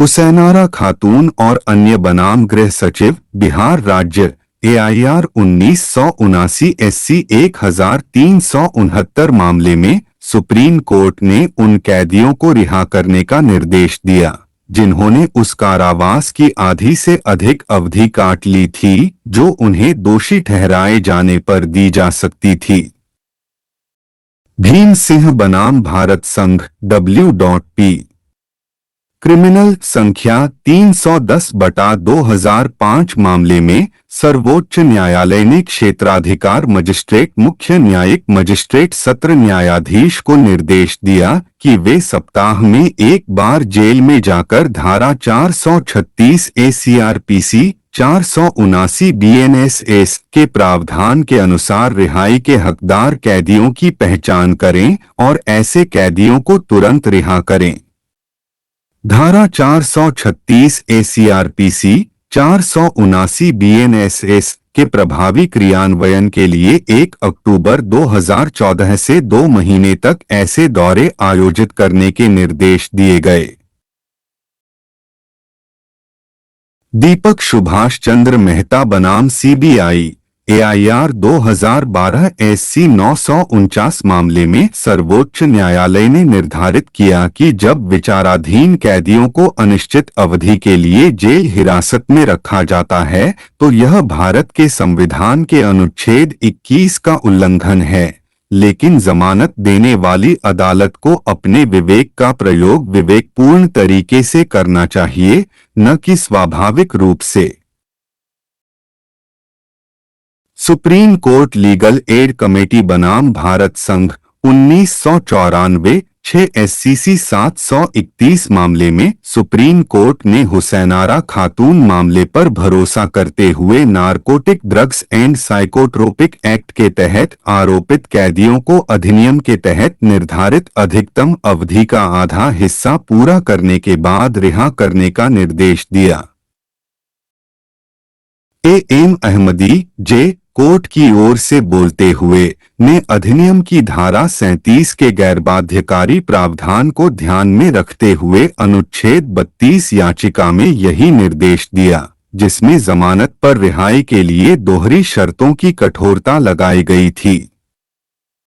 हुसैनारा खातून और अन्य बनाम गृह सचिव, बिहार राज्य, AIR 1979 SC 1369 मामले में सुप्रीम कोर्ट ने उन कैदियों को रिहा करने का निर्देश दिया जिन्होंने उस कारावास की आधी से अधिक अवधि काट ली थी जो उन्हें दोषी ठहराए जाने पर दी जा सकती थी। भीम सिंह बनाम भारत संघ, W.P. क्रिमिनल संख्या 310/2005 मामले में सर्वोच्च न्यायालय ने क्षेत्राधिकार मजिस्ट्रेट, मुख्य न्यायिक मजिस्ट्रेट, सत्र न्यायाधीश को निर्देश दिया कि वे सप्ताह में एक बार जेल में जाकर धारा 436 ACRPC 479 BNSS के प्रावधान के अनुसार रिहाई के हकदार कैदियों की पहचान करें और ऐसे कैदियों को तुरंत रिहा करें। धारा 436 ACRPC 479 BNSS के प्रभावी क्रियान्वयन के लिए 1 अक्टूबर 2014 से 2 महीने तक ऐसे दौरे आयोजित करने के निर्देश दिए गए। दीपक सुभाष चंद्र मेहता बनाम CBI, AIR 2012 SC 949 मामले में सर्वोच्च न्यायालय ने निर्धारित किया कि जब विचाराधीन कैदियों को अनिश्चित अवधि के लिए जेल हिरासत में रखा जाता है तो यह भारत के संविधान के अनुच्छेद 21 का उल्लंघन है, लेकिन जमानत देने वाली अदालत को अपने विवेक का प्रयोग विवेकपूर्ण तरीके से करना चाहिए, न कि स्वाभाविक रूप से। Supreme court legal aid committee बनाम भारत संघ, 1994 6 SCC 731 मामले में सुप्रीम कोर्ट ने हुसैनारा खातून मामले पर भरोसा करते हुए narcotic drugs and psychotropic act के तहत आरोपित कैदियों को अधिनियम के तहत निर्धारित अधिकतम अवधि का आधा हिस्सा पूरा करने के बाद रिहा करने का निर्देश दिया। AM अहमदी, J, कोर्ट की ओर से बोलते हुए ने अधिनियम की धारा 37 के गैरबाध्यकारी प्रावधान को ध्यान में रखते हुए अनुच्छेद 32 याचिका में यही निर्देश दिया, जिसमें जमानत पर रिहाई के लिए दोहरी शर्तों की कठोरता लगाई गई थी।